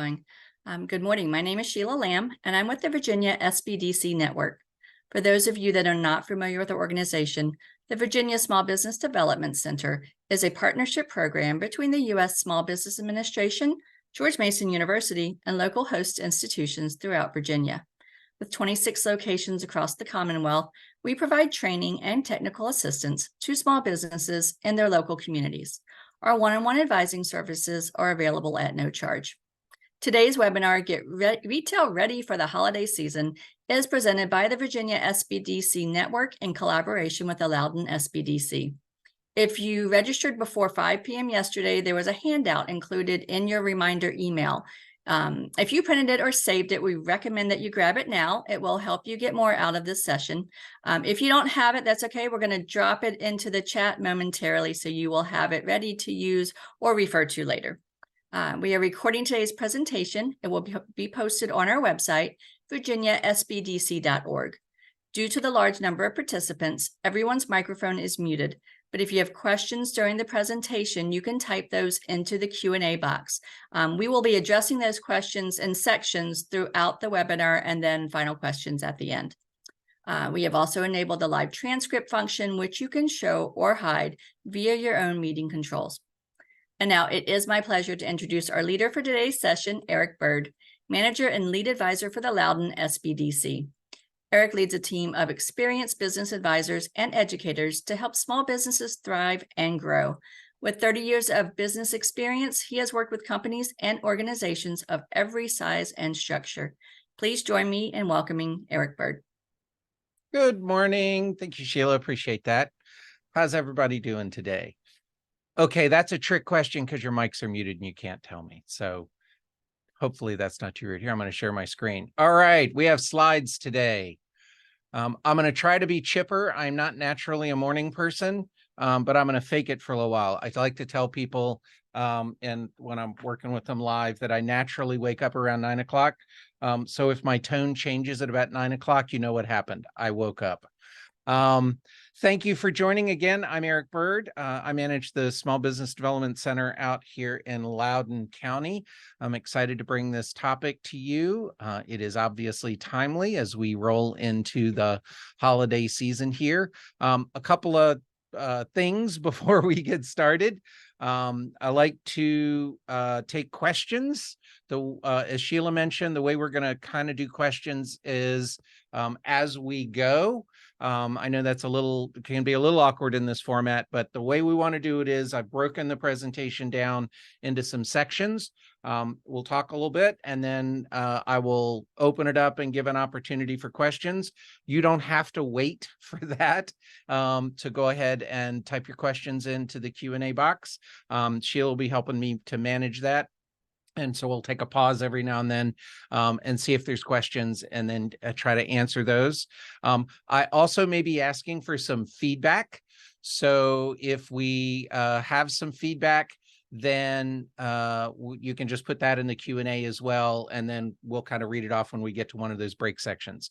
Good morning. My name is Sheila Lamb, and I'm with the Virginia SBDC network. For those of you that are not familiar with the organization, the Virginia Small Business Development Center is a partnership program between the U.S. Small Business Administration, George Mason University, and local host institutions throughout Virginia. With 26 locations across the Commonwealth, we provide training and technical assistance to small businesses in their local communities. Our one-on-one advising services are available at no charge. Today's webinar, Get Retail Ready for the Holiday Season, is presented by the Virginia SBDC Network in collaboration with the Loudoun SBDC. If you registered before 5 p.m. yesterday, there was a handout included in your reminder email. If you printed it or saved it, we recommend that you grab it now. It will help you get more out of this session. If you don't have it, that's okay. We're going to drop it into the chat momentarily so you will have it ready to use or refer to later. We are recording today's presentation. It will be posted on our website, virginiasbdc.org. Due to the large number of participants, everyone's microphone is muted. But if you have questions during the presentation, you can type those into the Q&A box. We will be addressing those questions in sections throughout the webinar and then final questions at the end. We have also enabled the live transcript function, which you can show or hide via your own meeting controls. And now it is my pleasure to introduce our leader for today's session, Eric Bird, Manager and Lead Advisor for the Loudoun SBDC. Eric leads a team of experienced business advisors and educators to help small businesses thrive and grow. With 30 years of business experience, he has worked with companies and organizations of every size and structure. Please join me in welcoming Eric Bird. Good morning. Thank you, Sheila. Appreciate that. How's everybody doing today? Okay, that's a trick question because your mics are muted and you can't tell me. So hopefully that's not too weird. Here, I'm going to share my screen. All right, we have slides today. I'm going to try to be chipper. I'm not naturally a morning person, but I'm going to fake it for a little while. I like to tell people, and when I'm working with them live, that I naturally wake up around 9 o'clock. So if my tone changes at about 9 o'clock, you know what happened. I woke up. Thank you for joining again. I'm Eric Bird. I manage the Small Business Development Center out here in Loudoun County. I'm excited to bring this topic to you. It is obviously timely as we roll into the holiday season here. A couple of things before we get started. I like to take questions. As Sheila mentioned, the way we're going to kind of do questions is as we go. I know that's can be a little awkward in this format, but the way we want to do it is I've broken the presentation down into some sections. We'll talk a little bit and then I will open it up and give an opportunity for questions. You don't have to wait for that to go ahead and type your questions into the Q&A box. Sheila will be helping me to manage that. And so we'll take a pause every now and then and see if there's questions and then try to answer those. I also may be asking for some feedback. So if we have some feedback, then you can just put that in the Q&A as well. And then we'll kind of read it off when we get to one of those break sections.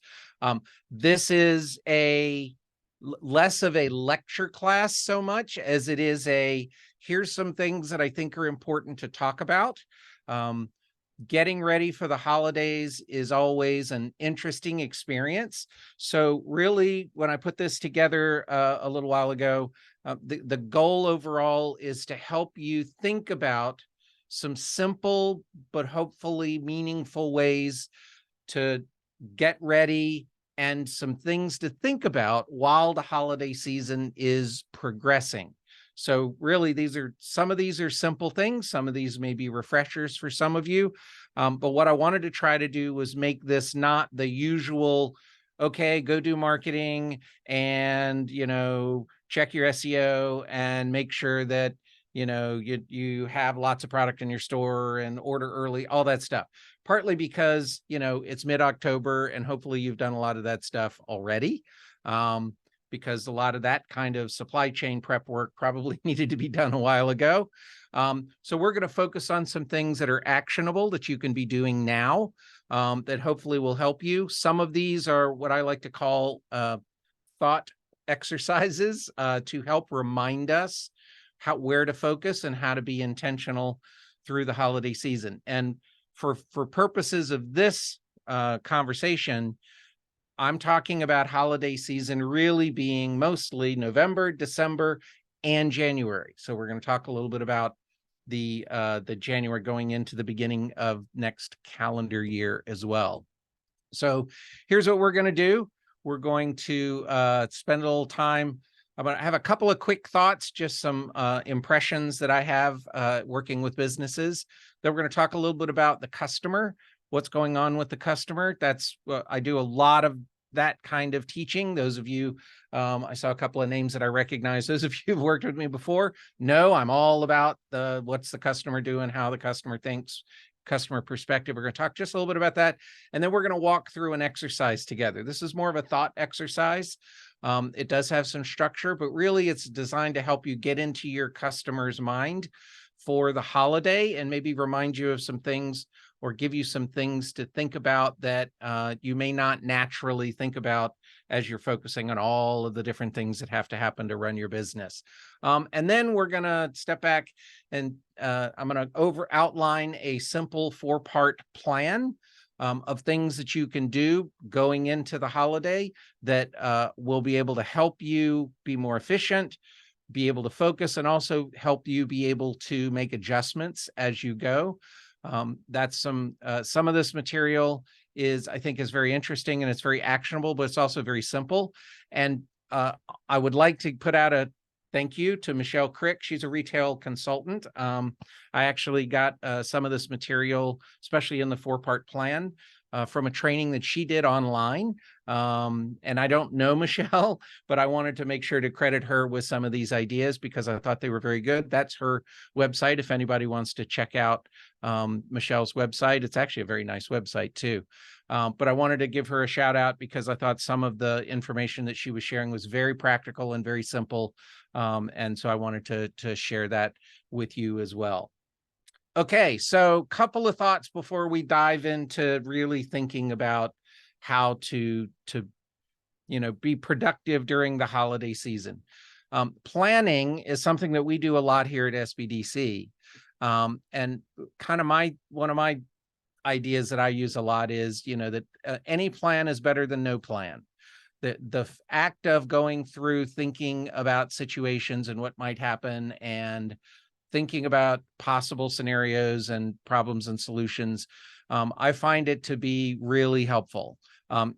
This is less of a lecture class so much as it is here's some things that I think are important to talk about. Getting ready for the holidays is always an interesting experience. So really, when I put this together a little while ago, the goal overall is to help you think about some simple but hopefully meaningful ways to get ready and some things to think about while the holiday season is progressing. So really, some of these are simple things. Some of these may be refreshers for some of you. But what I wanted to try to do was make this not the usual, okay, go do marketing and, check your SEO and make sure that, you have lots of product in your store and order early, all that stuff. Partly because, it's mid-October and hopefully you've done a lot of that stuff already. Because a lot of that kind of supply chain prep work probably needed to be done a while ago. So we're going to focus on some things that are actionable that you can be doing now that hopefully will help you. Some of these are what I like to call thought exercises to help remind us where to focus and how to be intentional through the holiday season. And for purposes of this conversation, I'm talking about holiday season really being mostly November, December, and January. So we're going to talk a little bit about the January going into the beginning of next calendar year as well. So here's what we're going to do. We're going to spend a little time. I'm going to have a couple of quick thoughts, just some impressions that I have working with businesses. Then we're going to talk a little bit about the customer, what's going on with the customer. That's I do a lot of that kind of teaching. Those of you, I saw a couple of names that I recognize. Those of you who've worked with me before know I'm all about what's the customer doing, how the customer thinks, customer perspective. We're going to talk just a little bit about that. And then we're going to walk through an exercise together. This is more of a thought exercise. It does have some structure, but really it's designed to help you get into your customer's mind for the holiday and maybe remind you of some things or give you some things to think about that you may not naturally think about as you're focusing on all of the different things that have to happen to run your business. And then we're going to step back and I'm going to outline a simple 4-part plan of things that you can do going into the holiday that will be able to help you be more efficient, be able to focus, and also help you be able to make adjustments as you go. That's some of this material I think is very interesting and it's very actionable, but it's also very simple. And I would like to put out a thank you to Michelle Crick. She's a retail consultant. I actually got some of this material, especially in the 4-part plan, from a training that she did online. And I don't know Michelle, but I wanted to make sure to credit her with some of these ideas because I thought they were very good. That's her website. If anybody wants to check out Michelle's website, it's actually a very nice website too. But I wanted to give her a shout out because I thought some of the information that she was sharing was very practical and very simple. And so I wanted to share that with you as well. Okay, so a couple of thoughts before we dive into really thinking about how to be productive during the holiday season. Planning is something that we do a lot here at SBDC. And kind of one of my ideas that I use a lot is, that any plan is better than no plan. The act of going through thinking about situations and what might happen and thinking about possible scenarios and problems and solutions, I find it to be really helpful.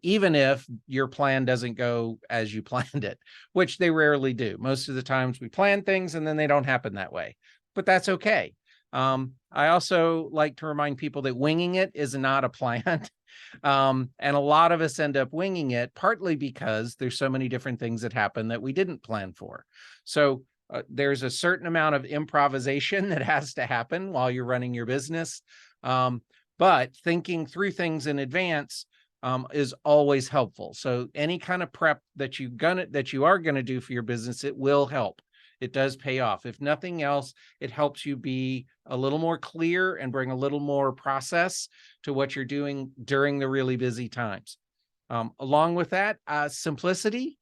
Even if your plan doesn't go as you planned it, which they rarely do. Most of the times we plan things and then they don't happen that way, but that's okay. I also like to remind people that winging it is not a plan. And a lot of us end up winging it partly because there's so many different things that happen that we didn't plan for. So there's a certain amount of improvisation that has to happen while you're running your business. But thinking through things in advance is always helpful. So any kind of prep that you are gonna do for your business, it will help. It does pay off. If nothing else, it helps you be a little more clear and bring a little more process to what you're doing during the really busy times. Along with that, simplicity.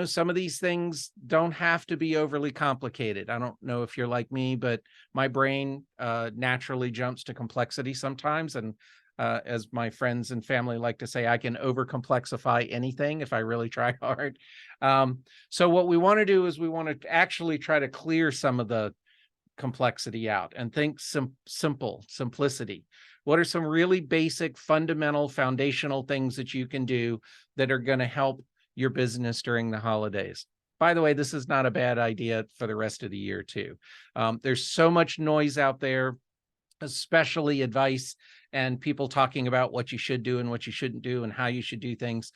Some of these things don't have to be overly complicated. I don't know if you're like me, but my brain naturally jumps to complexity sometimes. And as my friends and family like to say, I can overcomplexify anything if I really try hard. So what we want to do is we want to actually try to clear some of the complexity out and think simplicity. What are some really basic, fundamental, foundational things that you can do that are going to help your business during the holidays? By the way, this is not a bad idea for the rest of the year too. There's so much noise out there, especially advice and people talking about what you should do and what you shouldn't do and how you should do things.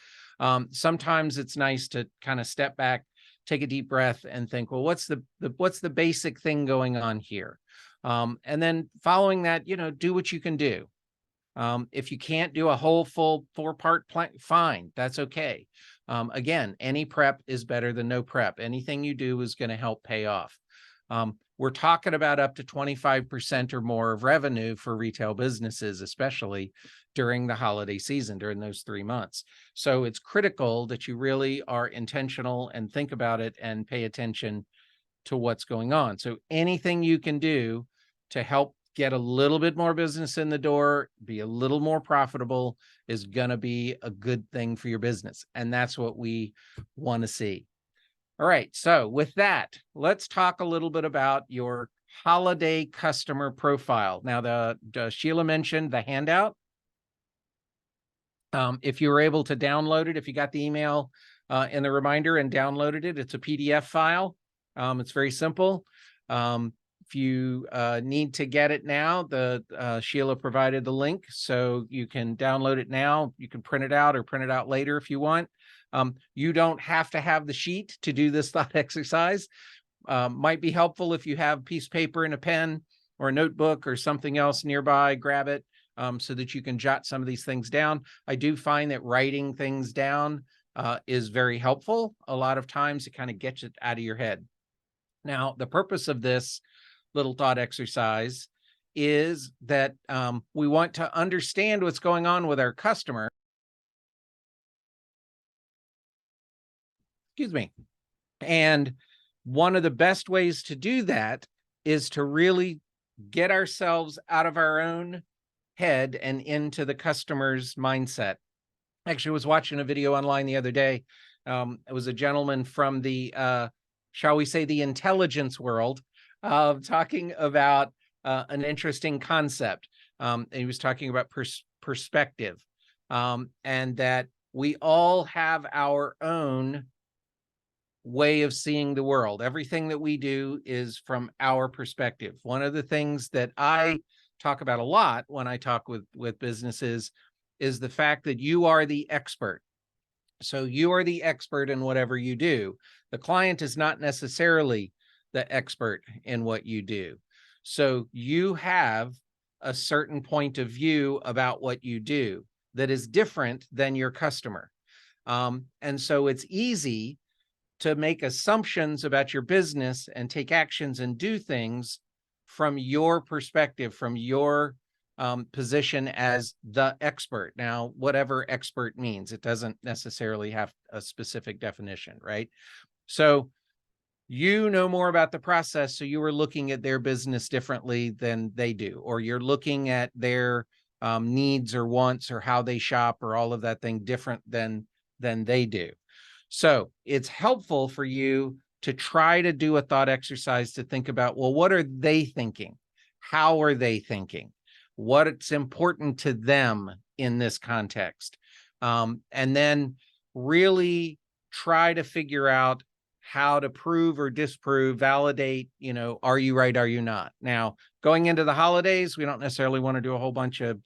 Sometimes it's nice to kind of step back, take a deep breath and think, well, what's the basic thing going on here? And then following that, do what you can do. If you can't do a whole full 4-part plan, fine, that's okay. Again, any prep is better than no prep. Anything you do is going to help pay off. We're talking about up to 25% or more of revenue for retail businesses, especially during the holiday season, during those 3 months. So it's critical that you really are intentional and think about it and pay attention to what's going on. So anything you can do to help get a little bit more business in the door, be a little more profitable is going to be a good thing for your business. And that's what we want to see. All right. So with that, let's talk a little bit about your holiday customer profile. Now, the Sheila mentioned the handout. If you were able to download it, if you got the email and the reminder and downloaded it, it's a PDF file. It's very simple. If you need to get it now, Sheila provided the link, so you can download it now. You can print it out or print it out later if you want. You don't have to have the sheet to do this thought exercise. Might be helpful if you have a piece of paper and a pen or a notebook or something else nearby. Grab it so that you can jot some of these things down. I do find that writing things down is very helpful. A lot of times it kind of gets it out of your head. Now, the purpose of this little thought exercise is that we want to understand what's going on with our customer. Excuse me. And one of the best ways to do that is to really get ourselves out of our own head and into the customer's mindset. Actually, I was watching a video online the other day. It was a gentleman from the, shall we say, the intelligence world, talking about an interesting concept. And he was talking about perspective, and that we all have our own way of seeing the world. Everything that we do is from our perspective. One of the things that I talk about a lot when I talk with businesses is the fact that you are the expert. So you are the expert in whatever you do. The client is not necessarily the expert in what you do. So you have a certain point of view about what you do that is different than your customer. And so it's easy to make assumptions about your business and take actions and do things from your perspective, from your position as the expert. Now, whatever expert means, it doesn't necessarily have a specific definition, right? So you know more about the process, so you are looking at their business differently than they do, or you're looking at their needs or wants or how they shop or all of that thing different than they do. So it's helpful for you to try to do a thought exercise to think about, well, what are they thinking? How are they thinking? What's important to them in this context? And then really try to figure out how to prove or disprove, validate, are you right? Are you not? Now, going into the holidays, we don't necessarily want to do a whole bunch of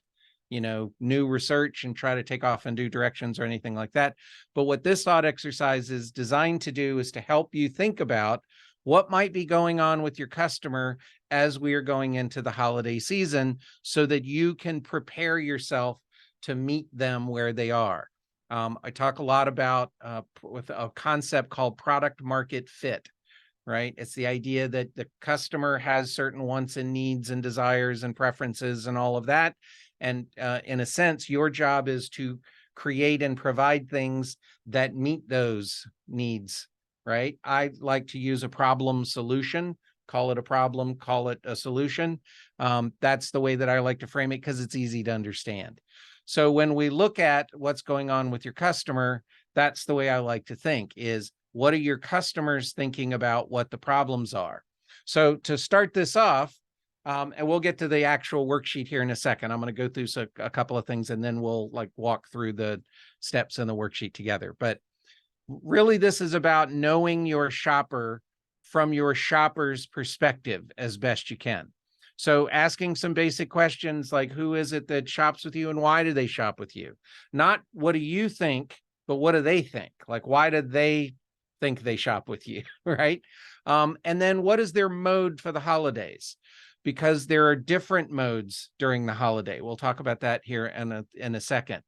new research and try to take off in new directions or anything like that. But what this thought exercise is designed to do is to help you think about what might be going on with your customer as we are going into the holiday season so that you can prepare yourself to meet them where they are. I talk a lot about with a concept called product market fit, right? It's the idea that the customer has certain wants and needs and desires and preferences and all of that. And in a sense, your job is to create and provide things that meet those needs, right? I like to use a problem solution, call it a problem, call it a solution. That's the way that I like to frame it because it's easy to understand. So when we look at what's going on with your customer, that's the way I like to think is, what are your customers thinking about what the problems are? So to start this off, and we'll get to the actual worksheet here in a second. I'm going to go through a couple of things and then we'll walk through the steps in the worksheet together. But really, this is about knowing your shopper from your shopper's perspective as best you can. So asking some basic questions like, who is it that shops with you and why do they shop with you? Not what do you think, but what do they think? Like, why do they think they shop with you, right? And then what is their mode for the holidays? Because there are different modes during the holiday. We'll talk about that here in a second.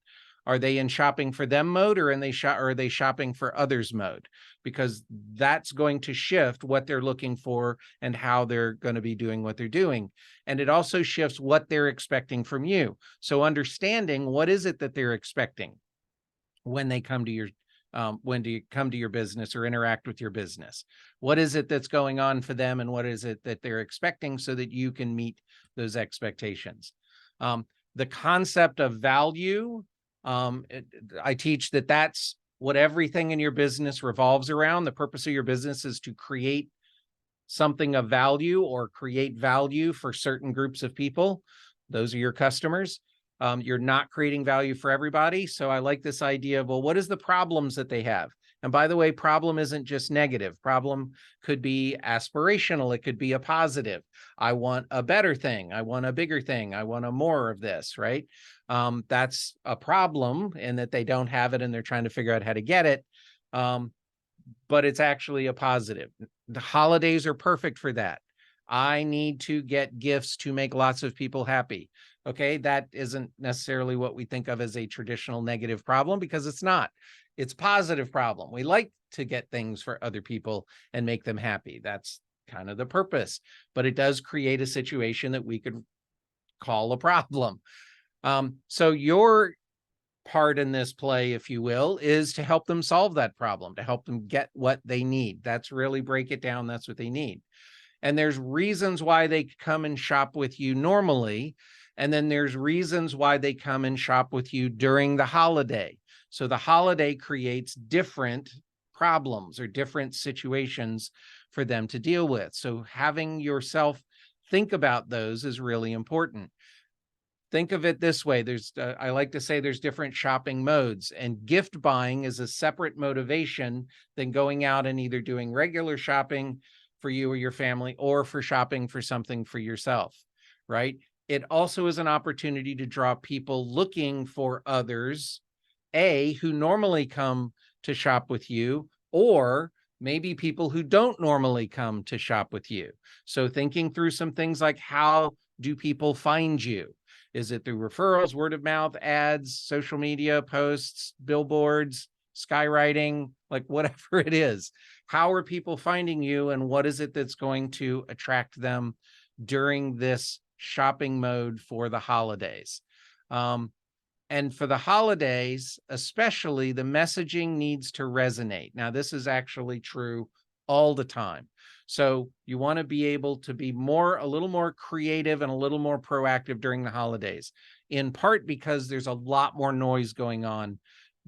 Are they in shopping for them mode or are they shopping for others mode? Because that's going to shift what they're looking for and how they're going to be doing what they're doing. And it also shifts what they're expecting from you. So understanding what is it that they're expecting when they come to when do you come to your business or interact with your business? What is it that's going on for them, and what is it that they're expecting so that you can meet those expectations? The concept of value, I teach that that's what everything in your business revolves around. The purpose of your business is to create something of value or create value for certain groups of people. Those are your customers. You're not creating value for everybody. So I like this idea of, well, what is the problems that they have? And by the way, problem isn't just negative. Problem could be aspirational. It could be a positive. I want a better thing. I want a bigger thing. I want a more of this, right? That's a problem in that they don't have it and they're trying to figure out how to get it. But it's actually a positive. The holidays are perfect for that. I need to get gifts to make lots of people happy. Okay, that isn't necessarily what we think of as a traditional negative problem, because it's not. It's a positive problem. We like to get things for other people and make them happy. That's kind of the purpose, but it does create a situation that we could call a problem. So your part in this play, if you will, is to help them solve that problem, to help them get what they need. That's really break it down. That's what they need. And there's reasons why they come and shop with you normally. And then there's reasons why they come and shop with you during the holiday. So the holiday creates different problems or different situations for them to deal with. So having yourself think about those is really important. Think of it this way. I like to say there's different shopping modes, and gift buying is a separate motivation than going out and either doing regular shopping for you or your family, or for shopping for something for yourself, right? It also is an opportunity to draw people looking for others, who normally come to shop with you, or maybe people who don't normally come to shop with you. So thinking through some things like, how do people find you? Is it through referrals, word of mouth, ads, social media posts, billboards, skywriting, like whatever it is? How are people finding you, and what is it that's going to attract them during this shopping mode for the holidays? And for the holidays, especially, the messaging needs to resonate. Now, this is actually true all the time. So you want to be able to be a little more creative and a little more proactive during the holidays, in part because there's a lot more noise going on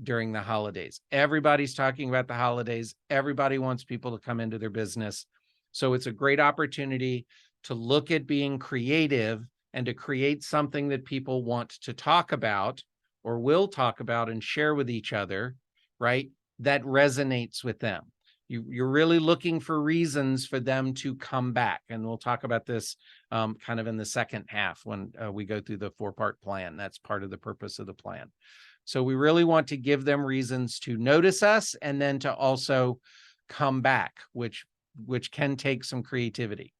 during the holidays. Everybody's talking about the holidays. Everybody wants people to come into their business. So it's a great opportunity to look at being creative and to create something that people want to talk about or will talk about and share with each other, right? That resonates with them. You're really looking for reasons for them to come back. And we'll talk about this kind of in the second half when we go through the 4-part plan. That's part of the purpose of the plan. So we really want to give them reasons to notice us, and then to also come back, which can take some creativity.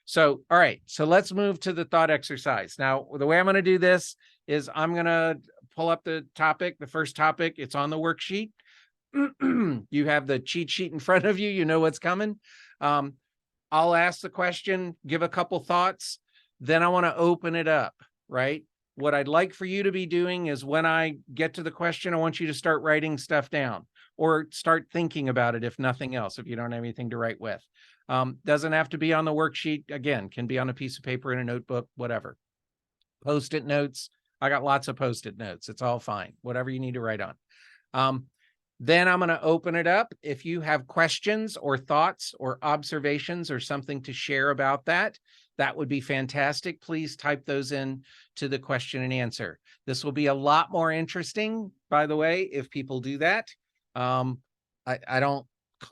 So, all right, so let's move to the thought exercise. Now, the way I'm going to do this is I'm going to pull up the topic, the first topic. It's on the worksheet. You have the cheat sheet in front of you. You know what's coming. I'll ask the question, give a couple thoughts. Then I want to open it up, right? What I'd like for you to be doing is, when I get to the question, I want you to start writing stuff down, or start thinking about it, if nothing else, if you don't have anything to write with. Doesn't have to be on the worksheet. Again, can be on a piece of paper, in a notebook, whatever. Post-it notes. I got lots of Post-it notes. It's all fine. Whatever you need to write on. Then I'm going to open it up. If you have questions or thoughts or observations or something to share about that, that would be fantastic. Please type those in to the question and answer. This will be a lot more interesting, by the way, if people do that. I don't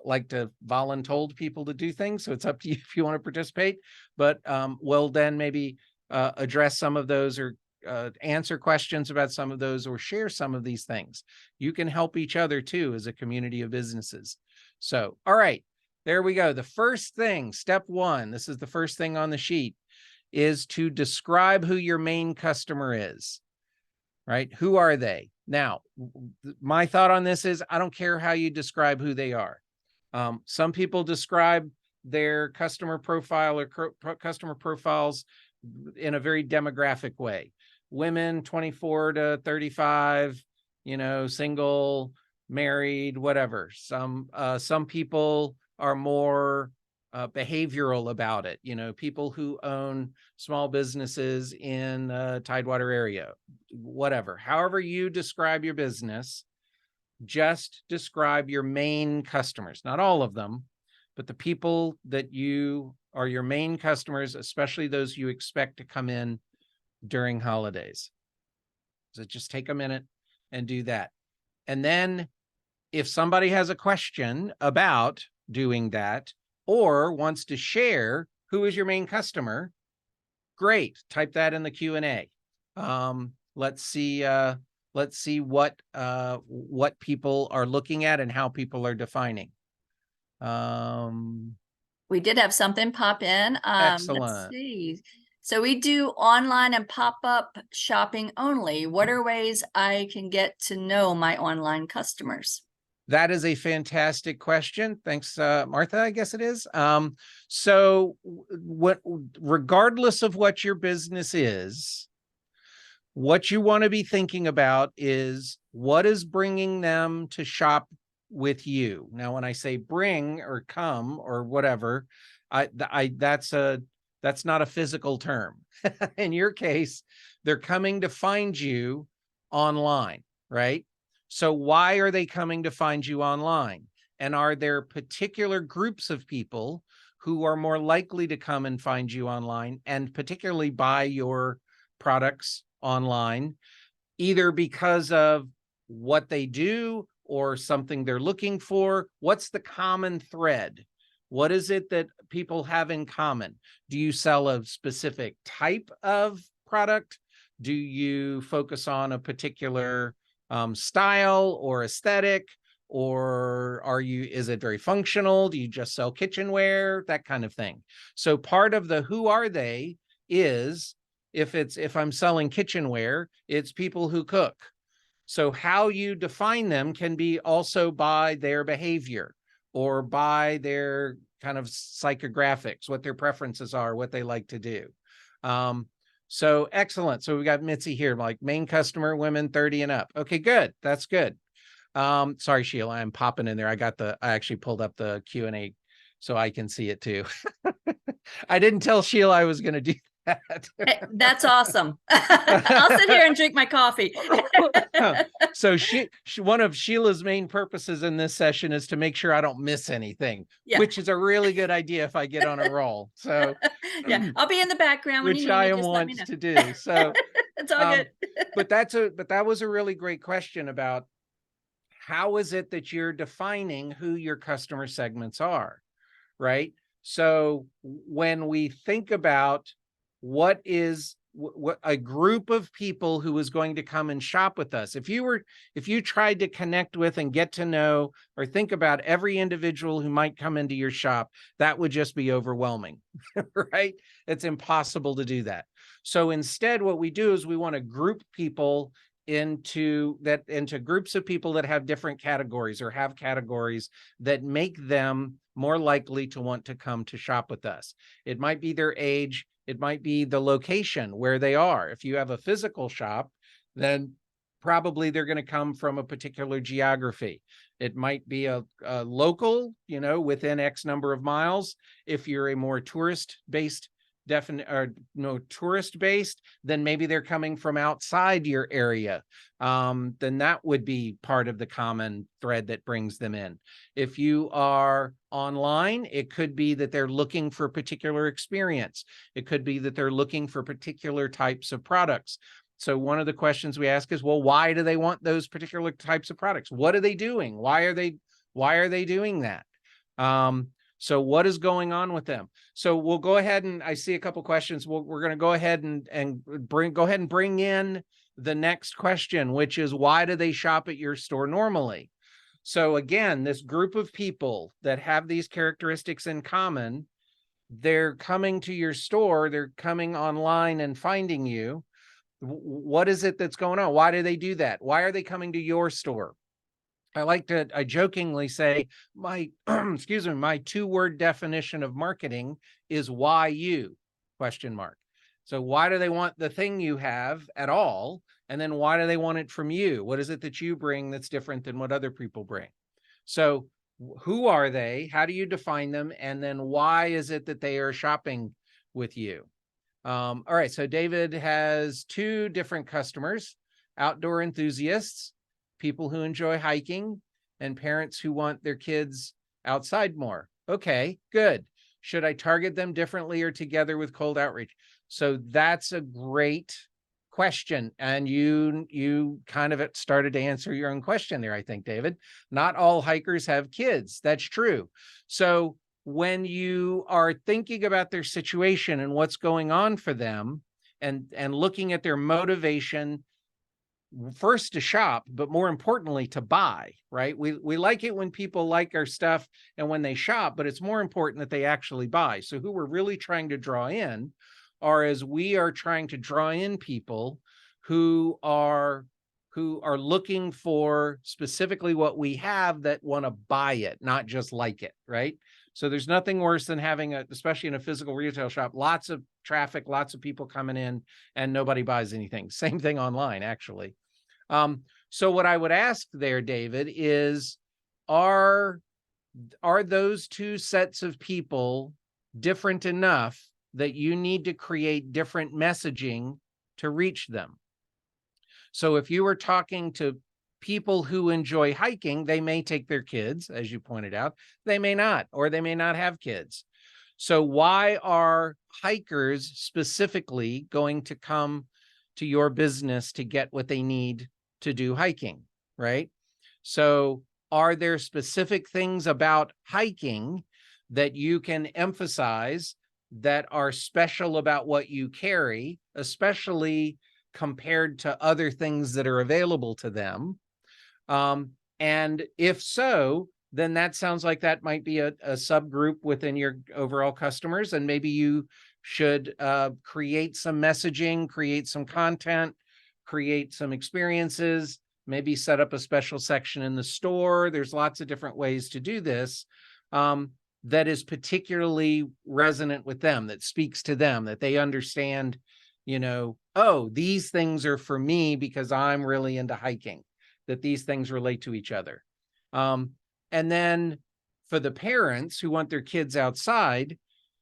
like to voluntold people to do things, so it's up to you if you want to participate. But we'll then maybe address some of those, or answer questions about some of those, or share some of these things. You can help each other too as a community of businesses. So, all right, there we go. The first thing, step 1, this is the first thing on the sheet, is to describe who your main customer is, right? Who are they? Now, my thought on this is, I don't care how you describe who they are. Some people describe their customer profile or customer profiles in a very demographic way. Women 24 to 35, single, married, whatever. Some people are more behavioral about it. You know, people who own small businesses in Tidewater area, whatever. However you describe your business, just describe your main customers, not all of them, but the people that you are your main customers, especially those you expect to come in during holidays. So just take a minute and do that. And then if somebody has a question about doing that or wants to share who is your main customer, great. Type that in the Q&A. Let's see what people are looking at and how people are defining. We did have something pop in. Let's Excellent. see. So we do online and pop-up shopping only. What are ways I can get to know my online customers? That is a fantastic question. Thanks, Martha, I guess it is. So regardless of what your business is, what you want to be thinking about is what is bringing them to shop with you. Now, when I say bring or come or whatever, that's not a physical term. In your case, they're coming to find you online, right? So why are they coming to find you online? And are there particular groups of people who are more likely to come and find you online and particularly buy your products online, either because of what they do or something they're looking for? What's the common thread? What is it that people have in common? Do you sell a specific type of product? Do you focus on a particular style or aesthetic? Or is it very functional? Do you just sell kitchenware? That kind of thing. So part of the who are they is, if I'm selling kitchenware, it's people who cook. So how you define them can be also by their behavior or by their kind of psychographics, what their preferences are, what they like to do. So excellent. So we got Mitzi here, like main customer, women 30 and up. Okay, good. That's good. Sorry, Sheila, I'm popping in there. I actually pulled up the Q&A so I can see it too. I didn't tell Sheila I was going to do that. Hey, that's awesome. I'll sit here and drink my coffee. So one of Sheila's main purposes in this session is to make sure I don't miss anything, which is a really good idea if I get on a roll. So yeah, I'll be in the background when which you need I me, am just let me wants know. to do. So it's all good. but that was a really great question about how is it that you're defining who your customer segments are, right? So when we think about what a group of people who is going to come and shop with us, if you tried to connect with and get to know or think about every individual who might come into your shop, that would just be overwhelming, right? It's impossible to do that. So instead, what we do is we want to group people into groups of people that have different categories or have categories that make them more likely to want to come to shop with us. It might be their age. It might be the location where they are. If you have a physical shop, then probably they're going to come from a particular geography. It might be a local, within X number of miles. If you're a more tourist-based, tourist-based, then maybe they're coming from outside your area. Then that would be part of the common thread that brings them in. If you are online, it could be that they're looking for a particular experience. It could be that they're looking for particular types of products. So one of the questions we ask is, well, why do they want those particular types of products? What are they doing? Why are they doing that? So what is going on with them? So we'll go ahead and I see a couple questions. We're going to go ahead and bring in the next question, which is, why do they shop at your store normally? So again, this group of people that have these characteristics in common, they're coming to your store, they're coming online and finding you. What is it that's going on? Why do they do that? Why are they coming to your store? I jokingly say my, my 2-word definition of marketing is why you, ? So why do they want the thing you have at all? And then why do they want it from you? What is it that you bring that's different than what other people bring? So who are they? How do you define them? And then why is it that they are shopping with you? All right, so David has 2 different customers: outdoor enthusiasts, people who enjoy hiking, and parents who want their kids outside more. Okay, good. Should I target them differently or together with cold outreach? So that's a great question. And you kind of started to answer your own question there, I think, David. Not all hikers have kids. That's true. So when you are thinking about their situation and what's going on for them, and looking at their motivation, first to shop, but more importantly to buy, right? We like it when people like our stuff and when they shop, but it's more important that they actually buy. So who we're really trying to draw in we are trying to draw in people who are looking for specifically what we have, that want to buy it, not just like it, right? So there's nothing worse than having especially in a physical retail shop, lots of traffic, lots of people coming in, and nobody buys anything. Same thing online, actually. So what I would ask there, David, is are those 2 sets of people different enough that you need to create different messaging to reach them? So if you were talking to people who enjoy hiking, they may take their kids, as you pointed out. They may not, or they may not have kids. So why are hikers specifically going to come to your business to get what they need to do hiking, right? So are there specific things about hiking that you can emphasize that are special about what you carry, especially compared to other things that are available to them? And if so, then that sounds like that might be a subgroup within your overall customers. And maybe you should create some messaging, create some content, create some experiences, maybe set up a special section in the store. There's lots of different ways to do this that is particularly resonant with them, that speaks to them, that they understand, oh, these things are for me because I'm really into hiking, that these things relate to each other. And then for the parents who want their kids outside,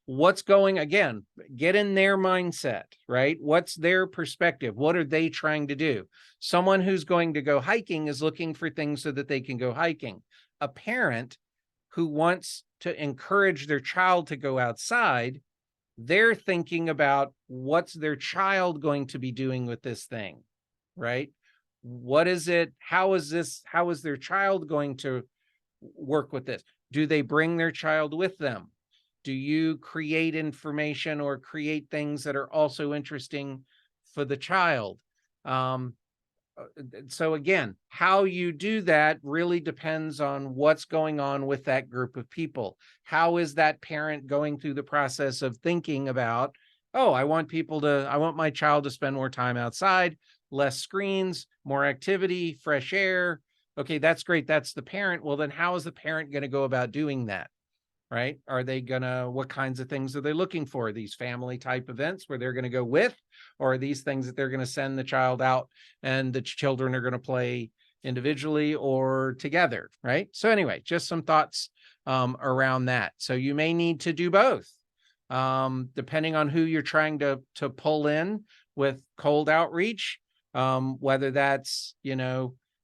what's going, again, get in their mindset, right? What's their perspective? What are they trying to do? Someone who's going to go hiking is looking for things so that they can go hiking. A parent who wants to encourage their child to go outside, they're thinking about what's their child going to be doing with this thing, right? What is it? How is their child going to work with this? Do they bring their child with them? Do you create information or create things that are also interesting for the child? So again, how you do that really depends on what's going on with that group of people. How is that parent going through the process of thinking about, oh, I want my child to spend more time outside, less screens, more activity, fresh air. Okay, that's great. That's the parent. Well, then how is the parent going to go about doing that? Right? What kinds of things are they looking for? These family type events where they're going to go with, or are these things that they're going to send the child out and the children are going to play individually or together, right? So anyway, just some thoughts around that. So you may need to do both, depending on who you're trying to pull in with cold outreach, whether that's,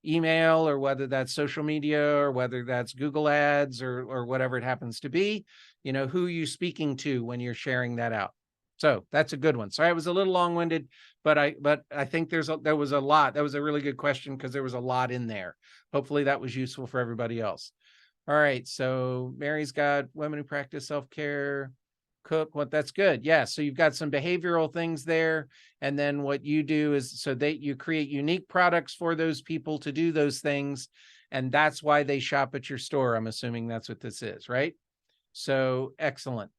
email, or whether that's social media, or whether that's Google ads, or whatever it happens to be, who are you speaking to when you're sharing that out? So that's a good one. Sorry, I was a little long-winded, but I think there was a lot. That was a really good question because there was a lot in there. Hopefully that was useful for everybody else. All right. So Mary's got women who practice self-care, cook. That's good. Yeah. So you've got some behavioral things there. And then what you do is you create unique products for those people to do those things. And that's why they shop at your store. I'm assuming that's what this is, right? So excellent.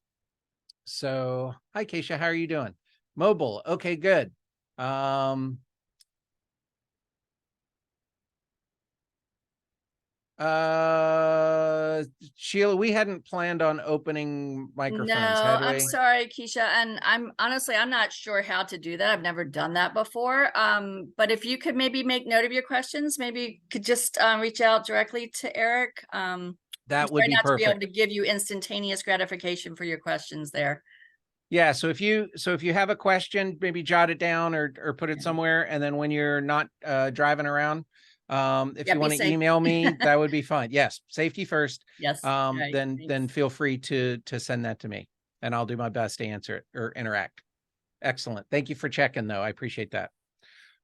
So hi, Keisha, how are you doing? Mobile. Okay, good. Sheila, we hadn't planned on opening microphones, No, had I'm we? sorry, Keisha. And I'm not sure how to do that. I've never done that before. But if you could maybe make note of your questions, maybe you could just reach out directly to Eric. That would Try be not to be able perfect. to give you instantaneous gratification for your questions there. Yeah, so if you have a question, maybe jot it down or put it Yeah. somewhere, and then when you're not driving around, if Yeah, you be want to safe. email me, that would be fine. Yes, safety first. Yes. Right. Then Thanks. feel free to send that to me, and I'll do my best to answer it or interact. Excellent. Thank you for checking, though. I appreciate that.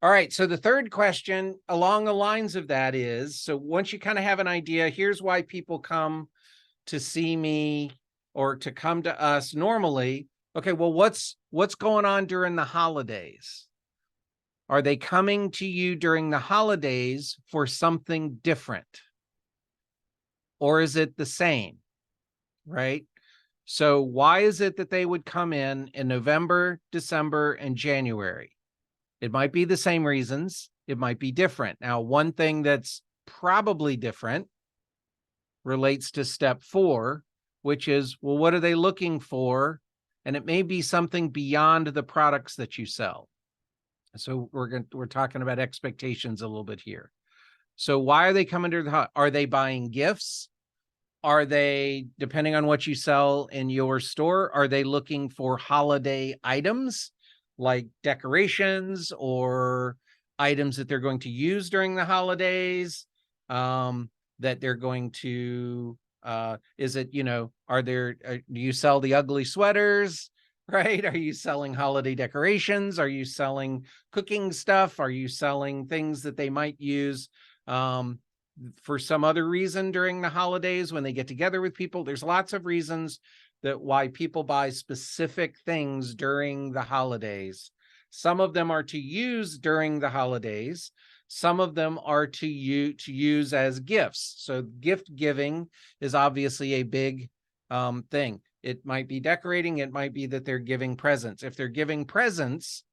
All right. So the third question along the lines of that is, so once you kind of have an idea, here's why people come to see me or to come to us normally. Okay, well, what's going on during the holidays? Are they coming to you during the holidays for something different? Or is it the same? Right? So why is it that they would come in November, December, and January? It might be the same reasons. It might be different. Now, one thing that's probably different relates to step 4, which is, well, what are they looking for? And it may be something beyond the products that you sell. So we're talking about expectations a little bit here. So why are they coming to the, are they buying gifts? Are they, depending on what you sell in your store, are they looking for holiday items like decorations or items that they're going to use during the holidays? That they're going to, is it, are there, do you sell the ugly sweaters, right? Are you selling holiday decorations? Are you selling cooking stuff? Are you selling things that they might use for some other reason during the holidays when they get together with people? There's lots of reasons that why people buy specific things during the holidays. Some of them are to use during the holidays. Some of them are to use as gifts. So gift giving is obviously a big thing. It might be decorating. It might be that they're giving presents. If they're giving presents,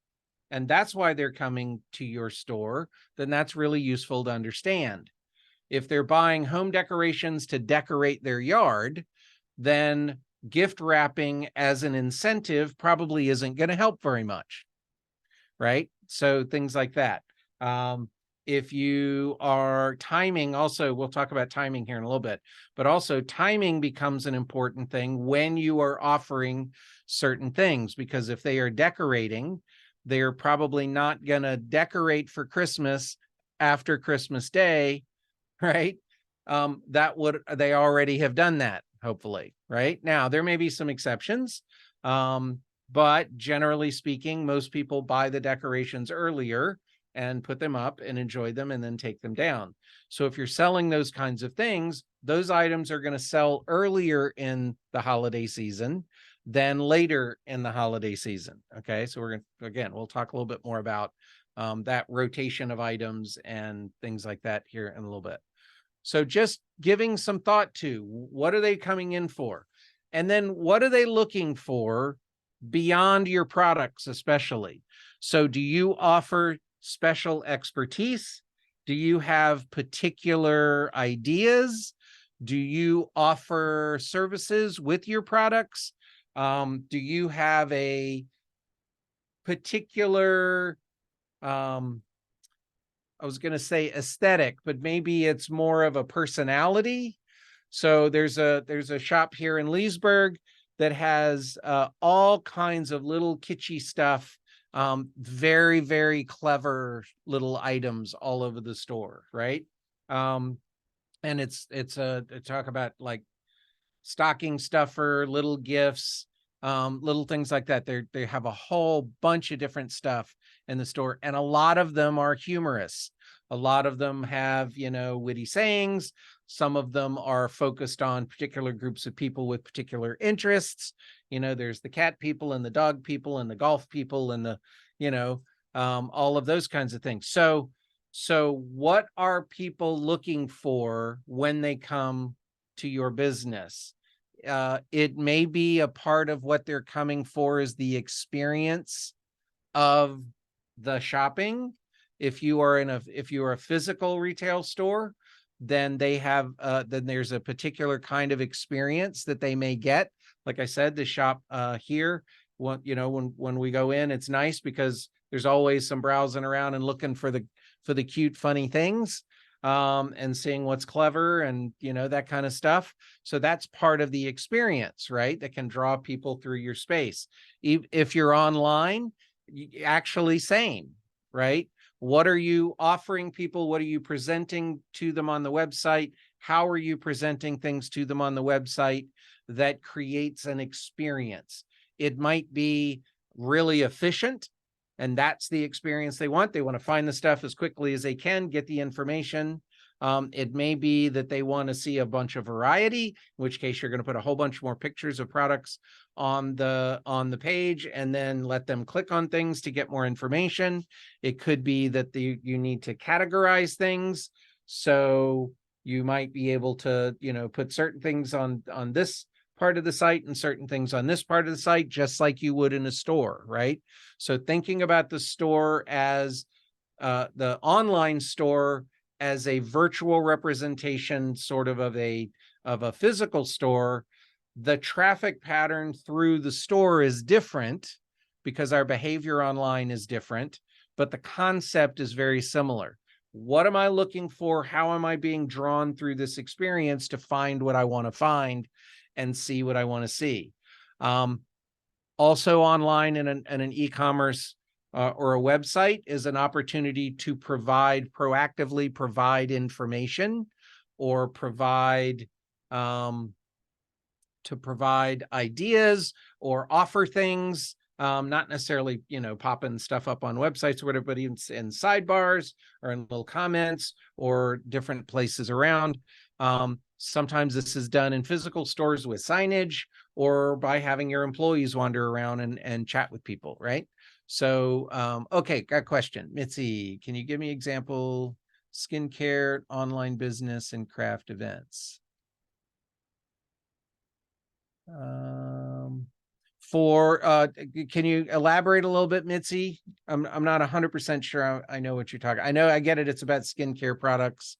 and that's why they're coming to your store, then that's really useful to understand. If they're buying home decorations to decorate their yard, then gift wrapping as an incentive probably isn't going to help very much, right? So things like that. If you are timing, also, we'll talk about timing here in a little bit, but also timing becomes an important thing when you are offering certain things, because if they are decorating, they're probably not going to decorate for Christmas after Christmas Day, right? They already have done that, hopefully, right? Now, there may be some exceptions, but generally speaking, most people buy the decorations earlier and put them up and enjoy them and then take them down. So if you're selling those kinds of things, those items are going to sell earlier in the holiday season than later in the holiday season. Okay, so we're going to, again, we'll talk a little bit more about that rotation of items and things like that here in a little bit. So just giving some thought to what are they coming in for? And then what are they looking for beyond your products, especially? So do you offer special expertise? Do you have particular ideas? Do you offer services with your products? Do you have a particular, I was going to say aesthetic, but maybe it's more of a personality. So there's a shop here in Leesburg that has all kinds of little kitschy stuff, very, very clever little items all over the store, right? And it's talk about like stocking stuffer, little gifts, little things like that. They have a whole bunch of different stuff in the store, and a lot of them are humorous. A lot of them have, witty sayings. Some of them are focused on particular groups of people with particular interests. There's the cat people and the dog people and the golf people and the, all of those kinds of things. So what are people looking for when they come to your business? It may be a part of what they're coming for is the experience of the shopping. If you are a physical retail store, then they have, then there's a particular kind of experience that they may get. Like I said, the shop here, when we go in, it's nice because there's always some browsing around and looking for the cute, funny things, and seeing what's clever and, that kind of stuff. So that's part of the experience, right? That can draw people through your space. If you're online, actually same, right? What are you offering people? What are you presenting to them on the website? How are you presenting things to them on the website that creates an experience? It might be really efficient, and that's the experience they want. They want to find the stuff as quickly as they can, get the information. It may be that they want to see a bunch of variety, in which case you're going to put a whole bunch more pictures of products on the page and then let them click on things to get more information. It could be that you need to categorize things. So you might be able to, put certain things on this part of the site and certain things on this part of the site, just like you would in a store, right? So thinking about the store as the online store as a virtual representation sort of a physical store, the traffic pattern through the store is different because our behavior online is different, but the concept is very similar. What am I looking for? How am I being drawn through this experience to find what I want to find and see what I want to see? Also online in an e-commerce or a website is an opportunity to proactively provide information or provide ideas or offer things, not necessarily, popping stuff up on websites or whatever, but even in sidebars or in little comments or different places around. Sometimes this is done in physical stores with signage or by having your employees wander around and chat with people, right? So, okay, got a question. Mitzi, can you give me example skincare, online business, and craft events? Can you elaborate a little bit, Mitzi? I'm not 100% sure I know what you're talking. I know I get it. It's about skincare products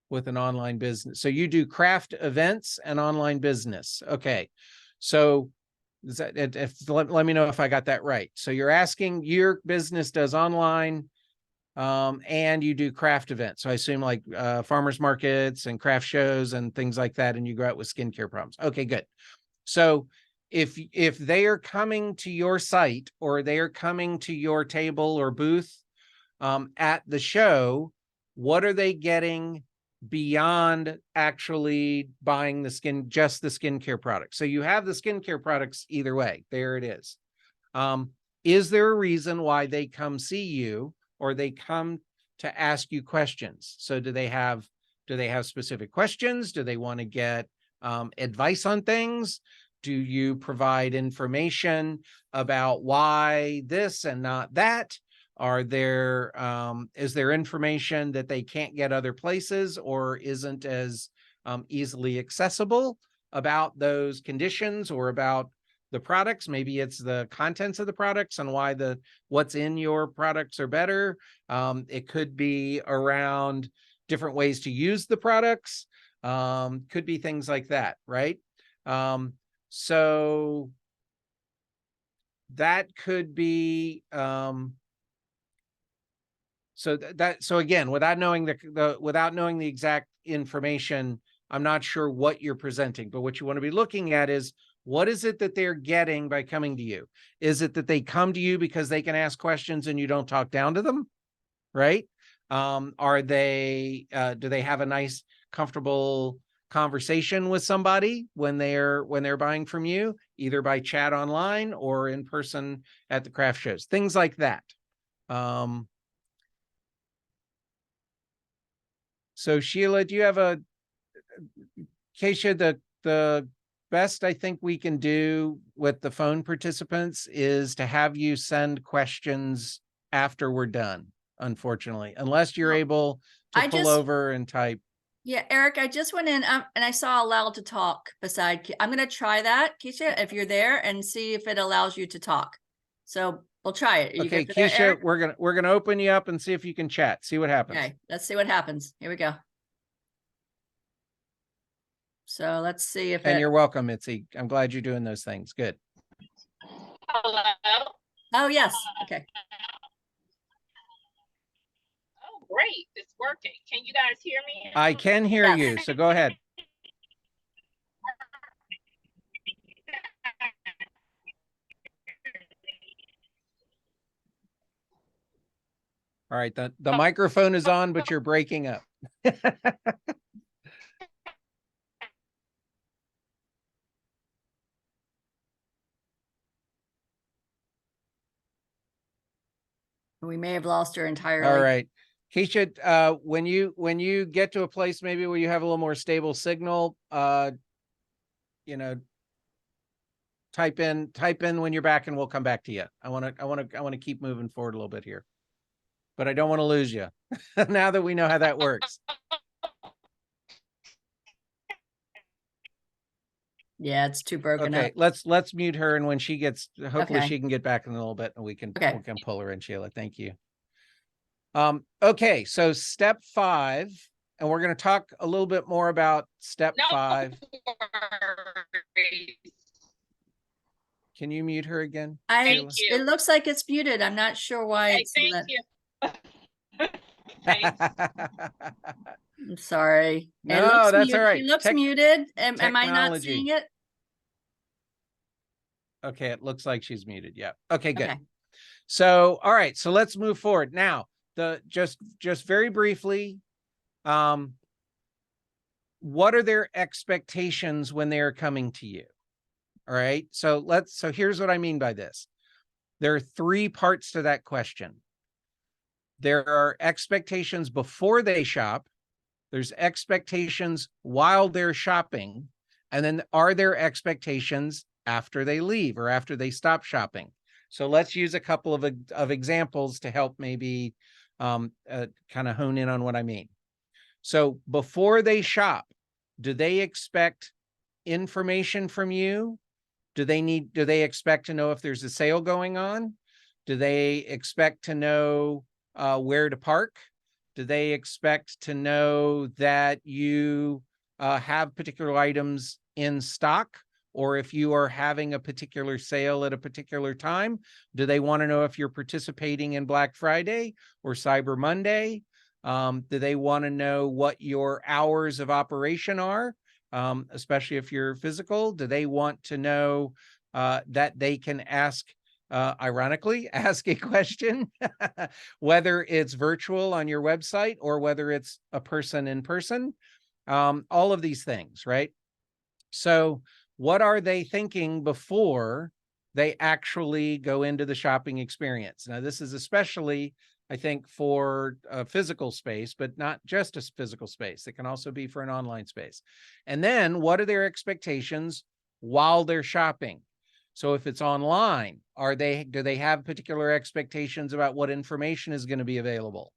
with an online business. So you do craft events and online business. Okay. So let me know if I got that right. So you're asking, your business does online and you do craft events. So I assume like farmers markets and craft shows and things like that, and you go out with skincare problems. Okay, good. So if they are coming to your site or they are coming to your table or booth at the show, what are they getting beyond actually buying just the skincare products? So you have the skincare products either way. There it is. Is there a reason why they come see you or they come to ask you questions? So do they have specific questions? Do they want to get advice on things? Do you provide information about why this and not that? Is there information that they can't get other places or isn't as easily accessible about those conditions or about the products? Maybe it's the contents of the products and why what's in your products are better. It could be around different ways to use the products. Could be things like that, right? So that could be so again, without knowing the exact information, I'm not sure what you're presenting, but what you want to be looking at is, what is it that they're getting by coming to you? Is it that they come to you because they can ask questions and you don't talk down to them, right? Do they have a nice, comfortable conversation with somebody when they're buying from you, either by chat online or in person at the craft shows, things like that. So Sheila, do you have Keisha, the best I think we can do with the phone participants is to have you send questions after we're done, unfortunately, unless you're able to pull over and type. Yeah, Eric, I just went in and I saw allow to talk beside. I'm going to try that, Keisha, if you're there, and see if it allows you to talk. So We'll try it. Are you Okay, good for that, Keisha, Eric? we're gonna open you up and see if you can chat. See what happens. Okay, let's see what happens. Here we go. So let's see if And it. you're welcome, Mitzi. I'm glad you're doing those things. Good. Hello. Oh, yes. Okay. Oh, great. It's working. Can you guys hear me? I can hear Yes. you, so go ahead. All right, the microphone is on, but you're breaking up. We may have lost her entirely. All right. Keisha, when you get to a place maybe where you have a little more stable signal, you know, type in when you're back and we'll come back to you. I want to keep moving forward a little bit here. But I don't want to lose you now that we know how that works. Yeah, it's too broken Okay, up. let's mute her, and when she gets, hopefully Okay. she can get back in a little bit and we can pull her in, Sheila. Thank you. Okay, so step 5, and we're going to talk a little bit more about step 5. worries. Can you mute her again? Thank you. It looks like it's muted. I'm not sure why Okay, it's thank not. you. Thanks. I'm sorry. It No, looks that's all muted. right. It looks muted. Am I not technology. seeing it? Okay, it looks like she's muted. Yeah. Okay, good. Okay. So, all right, so let's move forward. Now, just very briefly, what are their expectations when they are coming to you? All right. So here's what I mean by this. There are 3 parts to that question. There are expectations before they shop. There's expectations while they're shopping. And then are there expectations after they leave or after they stop shopping? So let's use a couple of examples to help maybe kind of hone in on what I mean. So before they shop, do they expect information from you? Do they expect to know if there's a sale going on? Do they expect to know where to park? Do they expect to know that you have particular items in stock? Or if you are having a particular sale at a particular time? Do they want to know if you're participating in Black Friday or Cyber Monday? Do they want to know what your hours of operation are? Especially if you're physical? Do they want to know that they can ironically, ask a question, whether it's virtual on your website or whether it's a person in person? All of these things, right? So what are they thinking before they actually go into the shopping experience? Now, this is especially, I think, for a physical space, but not just a physical space. It can also be for an online space. And then what are their expectations while they're shopping? So if it's online, do they have particular expectations about what information is going to be available?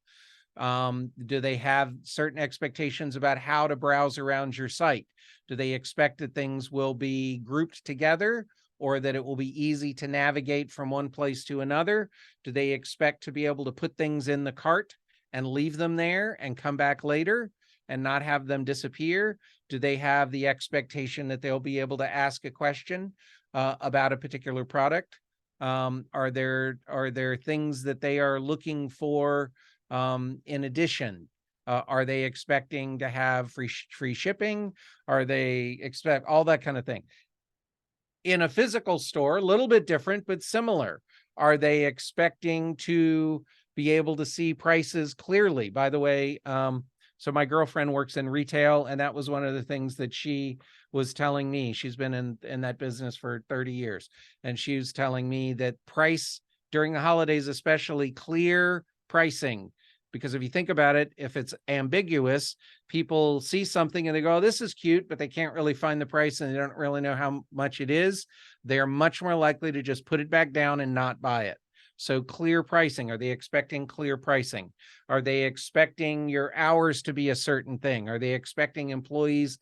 Do they have certain expectations about how to browse around your site? Do they expect that things will be grouped together or that it will be easy to navigate from one place to another? Do they expect to be able to put things in the cart and leave them there and come back later and not have them disappear? Do they have the expectation that they'll be able to ask a question about a particular product? Are there things that they are looking for in addition? Are they expecting to have free shipping? Are they expect all that kind of thing? In a physical store, a little bit different, but similar. Are they expecting to be able to see prices clearly? By the way, so my girlfriend works in retail, and that was one of the things that she was telling me. She's been in that business for 30 years. And she was telling me that price during the holidays, especially clear pricing, because if you think about it, if it's ambiguous, people see something and they go, oh, this is cute, but they can't really find the price and they don't really know how much it is. They're much more likely to just put it back down and not buy it. So clear pricing. Are they expecting clear pricing? Are they expecting your hours to be a certain thing? Are they expecting employees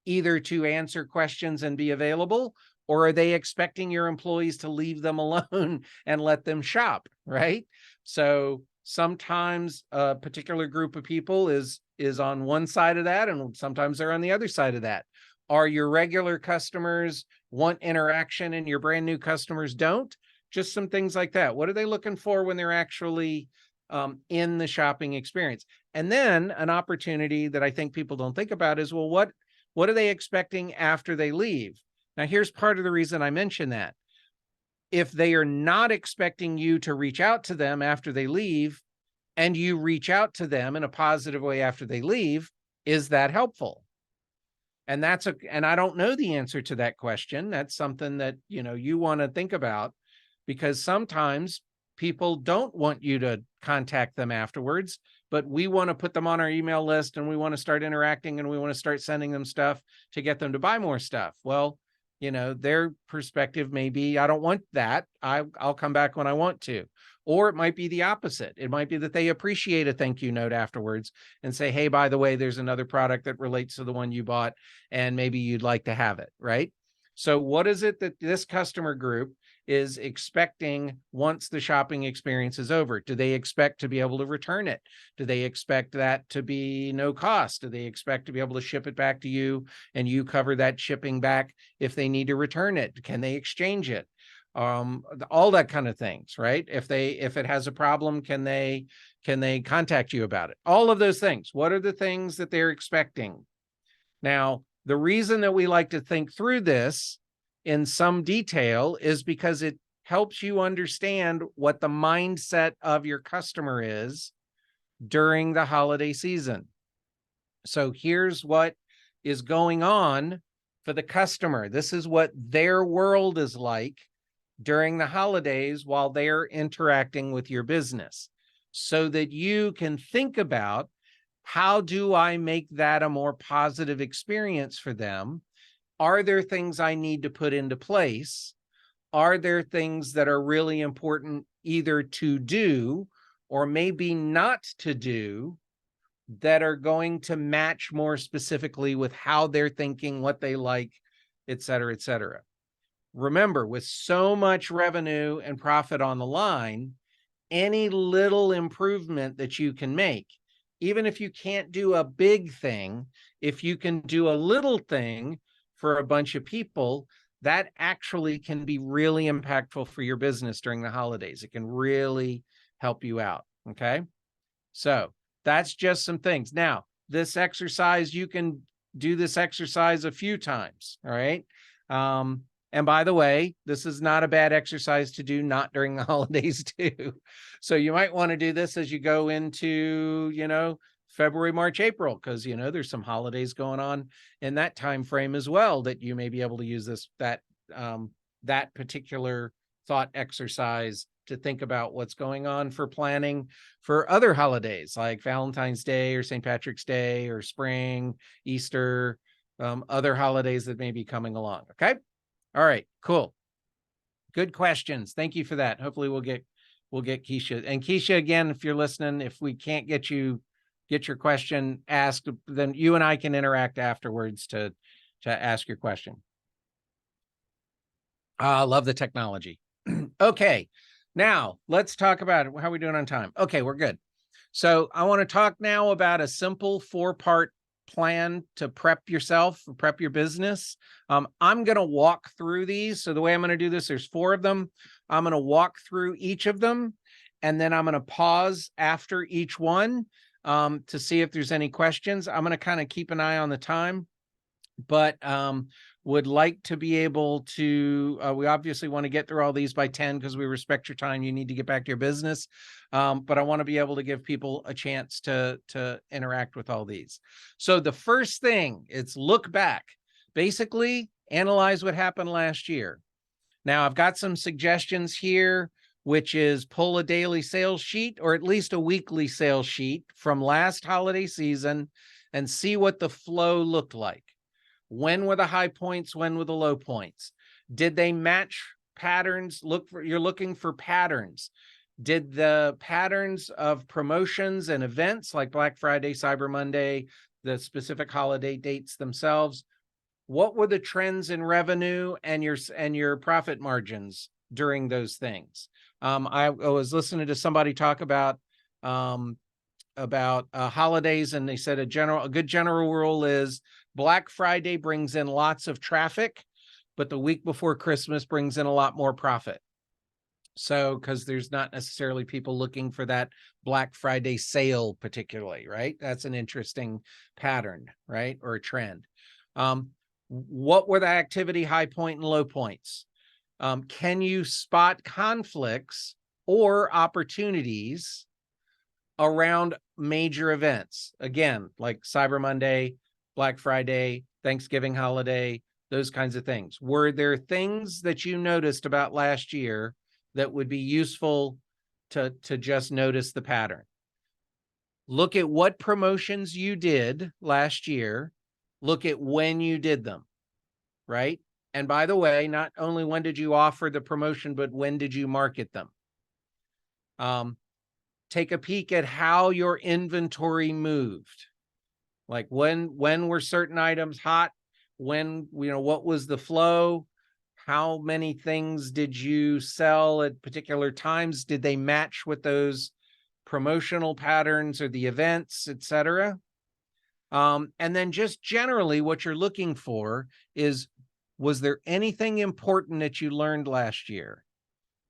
either to answer questions and be available Or are they expecting your employees to leave them alone and let them shop, right? So sometimes a particular group of people is on one side of that, and sometimes they're on the other side of that. Are your regular customers want interaction and your brand new customers don't? Just some things like that. What are they looking for when they're actually in the shopping experience? And then an opportunity that I think people don't think about is, well, what are they expecting after they leave? Now, here's part of the reason I mention that. If they are not expecting you to reach out to them after they leave, and you reach out to them in a positive way after they leave, is that helpful? And and I don't know the answer to that question. That's something that, you want to think about, because sometimes people don't want you to contact them afterwards, but we want to put them on our email list, and we want to start interacting, and we want to start sending them stuff to get them to buy more stuff. Well, their perspective may be, I don't want that. I'll come back when I want to. Or it might be the opposite. It might be that they appreciate a thank you note afterwards and say, hey, by the way, there's another product that relates to the one you bought, and maybe you'd like to have it, right? So what is it that this customer group is expecting once the shopping experience is over? Do they expect to be able to return it? Do they expect that to be no cost? Do they expect to be able to ship it back to you and you cover that shipping back if they need to return it? Can they exchange it? All that kind of things, right? If it has a problem, can they contact you about it? All of those things. What are the things that they're expecting? Now, the reason that we like to think through this in some detail is because it helps you understand what the mindset of your customer is during the holiday season. So here's what is going on for the customer. This is what their world is like during the holidays while they're interacting with your business, so that you can think about, how do I make that a more positive experience for them? Are there things I need to put into place? Are there things that are really important either to do or maybe not to do that are going to match more specifically with how they're thinking, what they like, et cetera, et cetera? Remember, with so much revenue and profit on the line, any little improvement that you can make, even if you can't do a big thing, if you can do a little thing for a bunch of people, that actually can be really impactful for your business during the holidays. It can really help you out. Okay. So that's just some things. Now, this exercise, you can do this exercise a few times. All right. And by the way, this is not a bad exercise to do not during the holidays too. So you might want to do this as you go into, February, March, April, because, there's some holidays going on in that time frame as well, that you may be able to use that particular thought exercise to think about what's going on for planning for other holidays like Valentine's Day or St. Patrick's Day or spring, Easter, other holidays that may be coming along. Okay. All right, cool. Good questions. Thank you for that. Hopefully we'll get Keisha. And Keisha, again, if you're listening, if we can't get your question asked, then you and I can interact afterwards to ask your question. I love the technology. Okay, now let's talk about it. How are we doing on time? Okay, we're good. So I want to talk now about a simple 4-part plan to prep yourself, prep your business. I'm going to walk through these. So the way I'm going to do this, there's 4 of them. I'm going to walk through each of them, and then I'm going to pause after each one to see if there's any questions. I'm going to kind of keep an eye on the time, but would like to be able to, we obviously want to get through all these by 10 because we respect your time. You need to get back to your business. But I want to be able to give people a chance to interact with all these. So the first thing is look back, basically analyze what happened last year. Now I've got some suggestions here, which is pull a daily sales sheet or at least a weekly sales sheet from last holiday season and see what the flow looked like. When were the high points? When were the low points? Did they match patterns? You're looking for patterns. Did the patterns of promotions and events like Black Friday, Cyber Monday, the specific holiday dates themselves, what were the trends in revenue and your profit margins during those things? I was listening to somebody talk about holidays, and they said a good general rule is Black Friday brings in lots of traffic, but the week before Christmas brings in a lot more profit. So, because there's not necessarily people looking for that Black Friday sale particularly, right? That's an interesting pattern, right? Or a trend. What were the activity high point and low points? Can you spot conflicts or opportunities around major events? Again, like Cyber Monday, Black Friday, Thanksgiving holiday, those kinds of things. Were there things that you noticed about last year that would be useful to just notice the pattern? Look at what promotions you did last year. Look at when you did them, right? And by the way, not only when did you offer the promotion, but when did you market them? Take a peek at how your inventory moved. Like when were certain items hot? When, what was the flow? How many things did you sell at particular times? Did they match with those promotional patterns or the events, etc.? And then just generally what you're looking for is, was there anything important that you learned last year?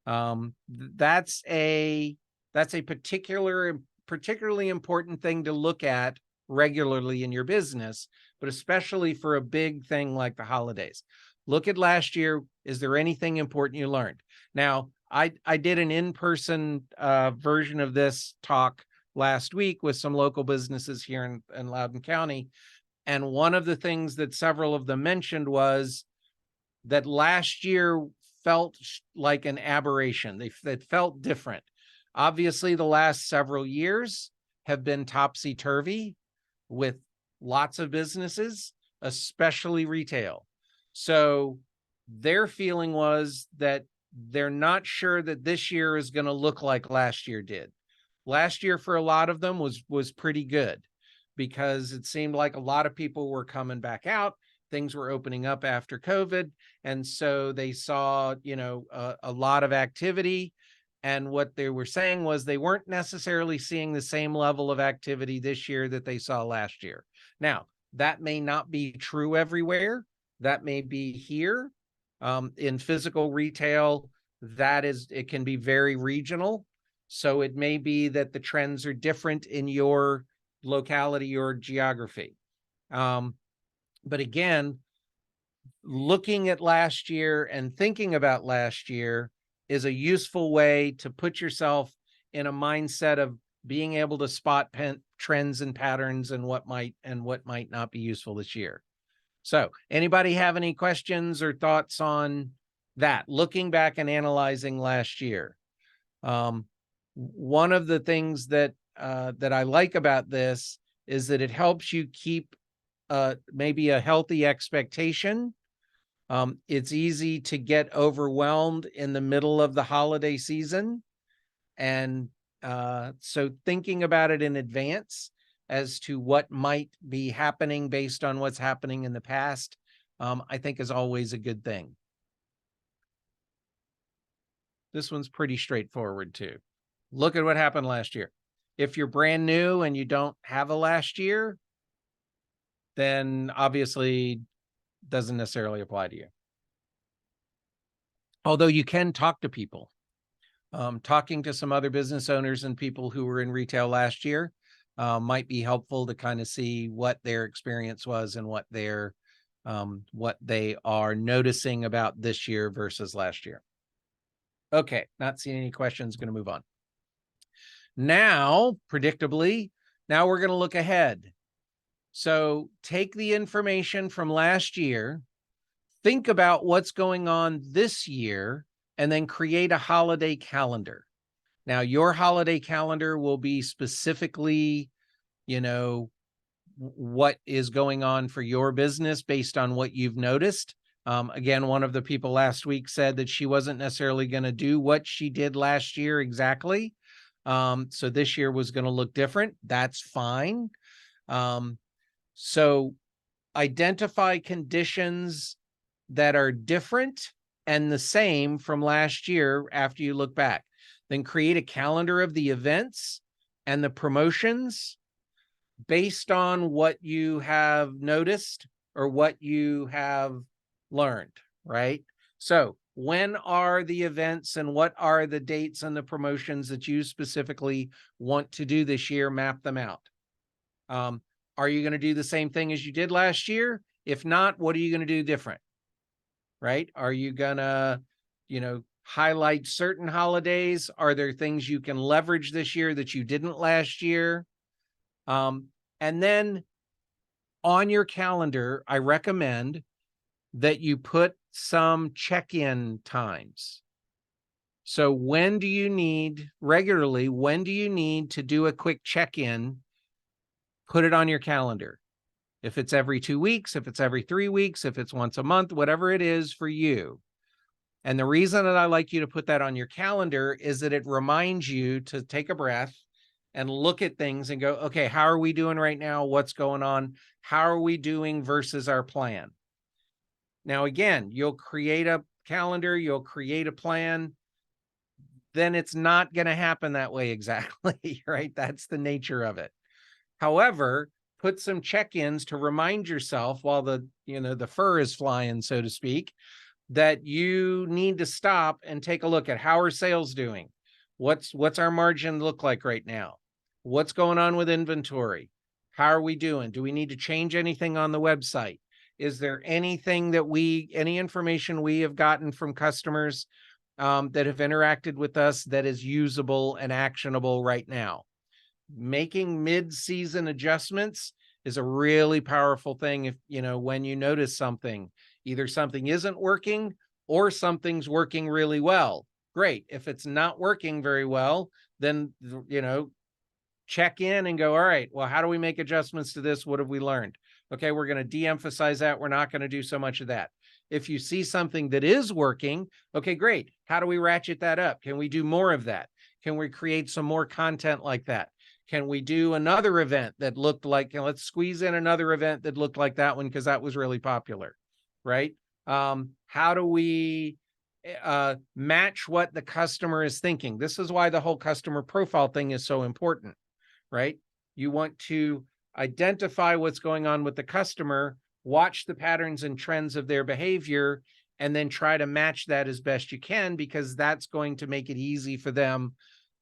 That's a particularly important thing to look at regularly in your business, but especially for a big thing like the holidays. Look at last year. Is there anything important you learned? Now, I did an in-person version of this talk last week with some local businesses here in Loudoun County. And one of the things that several of them mentioned was that last year felt like an aberration. It felt different. Obviously, the last several years have been topsy-turvy with lots of businesses, especially retail. So their feeling was that they're not sure that this year is going to look like last year did. Last year for a lot of them was pretty good because it seemed like a lot of people were coming back out. Things were opening up after COVID. And so they saw, a lot of activity. And what they were saying was they weren't necessarily seeing the same level of activity this year that they saw last year. Now, that may not be true everywhere. That may be here. In physical retail, it can be very regional. So it may be that the trends are different in your locality or geography. But again, looking at last year and thinking about last year is a useful way to put yourself in a mindset of being able to spot trends and patterns and what might not be useful this year. So anybody have any questions or thoughts on that? Looking back and analyzing last year. One of the things that I like about this is that it helps you keep maybe a healthy expectation. It's easy to get overwhelmed in the middle of the holiday season. And so thinking about it in advance as to what might be happening based on what's happening in the past, I think is always a good thing. This one's pretty straightforward too. Look at what happened last year. If you're brand new and you don't have a last year, then obviously doesn't necessarily apply to you. Although you can talk to people. Talking to some other business owners and people who were in retail last year might be helpful to kind of see what their experience was and what they are noticing about this year versus last year. Okay, not seeing any questions, going to move on. Now, predictably, now we're going to look ahead. So take the information from last year, think about what's going on this year, and then create a holiday calendar. Now, your holiday calendar will be specifically, what is going on for your business based on what you've noticed. Again, one of the people last week said that she wasn't necessarily going to do what she did last year exactly. So this year was going to look different. That's fine. So identify conditions that are different and the same from last year after you look back. Then create a calendar of the events and the promotions based on what you have noticed or what you have learned, right? So when are the events and what are the dates and the promotions that you specifically want to do this year? Map them out. Are you going to do the same thing as you did last year? If not, what are you going to do different? Right? Are you going to, highlight certain holidays? Are there things you can leverage this year that you didn't last year? And then on your calendar, I recommend that you put some check-in times. So when do you need to do a quick check-in? Put it on your calendar. If it's every 2 weeks, if it's every 3 weeks, if it's once a month, whatever it is for you. And the reason that I like you to put that on your calendar is that it reminds you to take a breath and look at things and go, okay, how are we doing right now? What's going on? How are we doing versus our plan? Now, again, you'll create a calendar, you'll create a plan, then it's not going to happen that way exactly, right? That's the nature of it. However, put some check-ins to remind yourself while the fur is flying, so to speak, that you need to stop and take a look at how are sales doing? What's our margin look like right now? What's going on with inventory? How are we doing? Do we need to change anything on the website? Is there anything any information we have gotten from customers that have interacted with us that is usable and actionable right now? Making mid-season adjustments is a really powerful thing. If, when you notice something, either something isn't working or something's working really well. Great. If it's not working very well, then, check in and go, all right, well, how do we make adjustments to this? What have we learned? Okay, we're going to de-emphasize that. We're not going to do so much of that. If you see something that is working, okay, great. How do we ratchet that up? Can we do more of that? Can we create some more content like that? Can we do another event that looked like, let's squeeze in another event that looked like that one because that was really popular, right? How do we match what the customer is thinking? This is why the whole customer profile thing is so important, right? You want to identify what's going on with the customer, watch the patterns and trends of their behavior, and then try to match that as best you can, because that's going to make it easy for them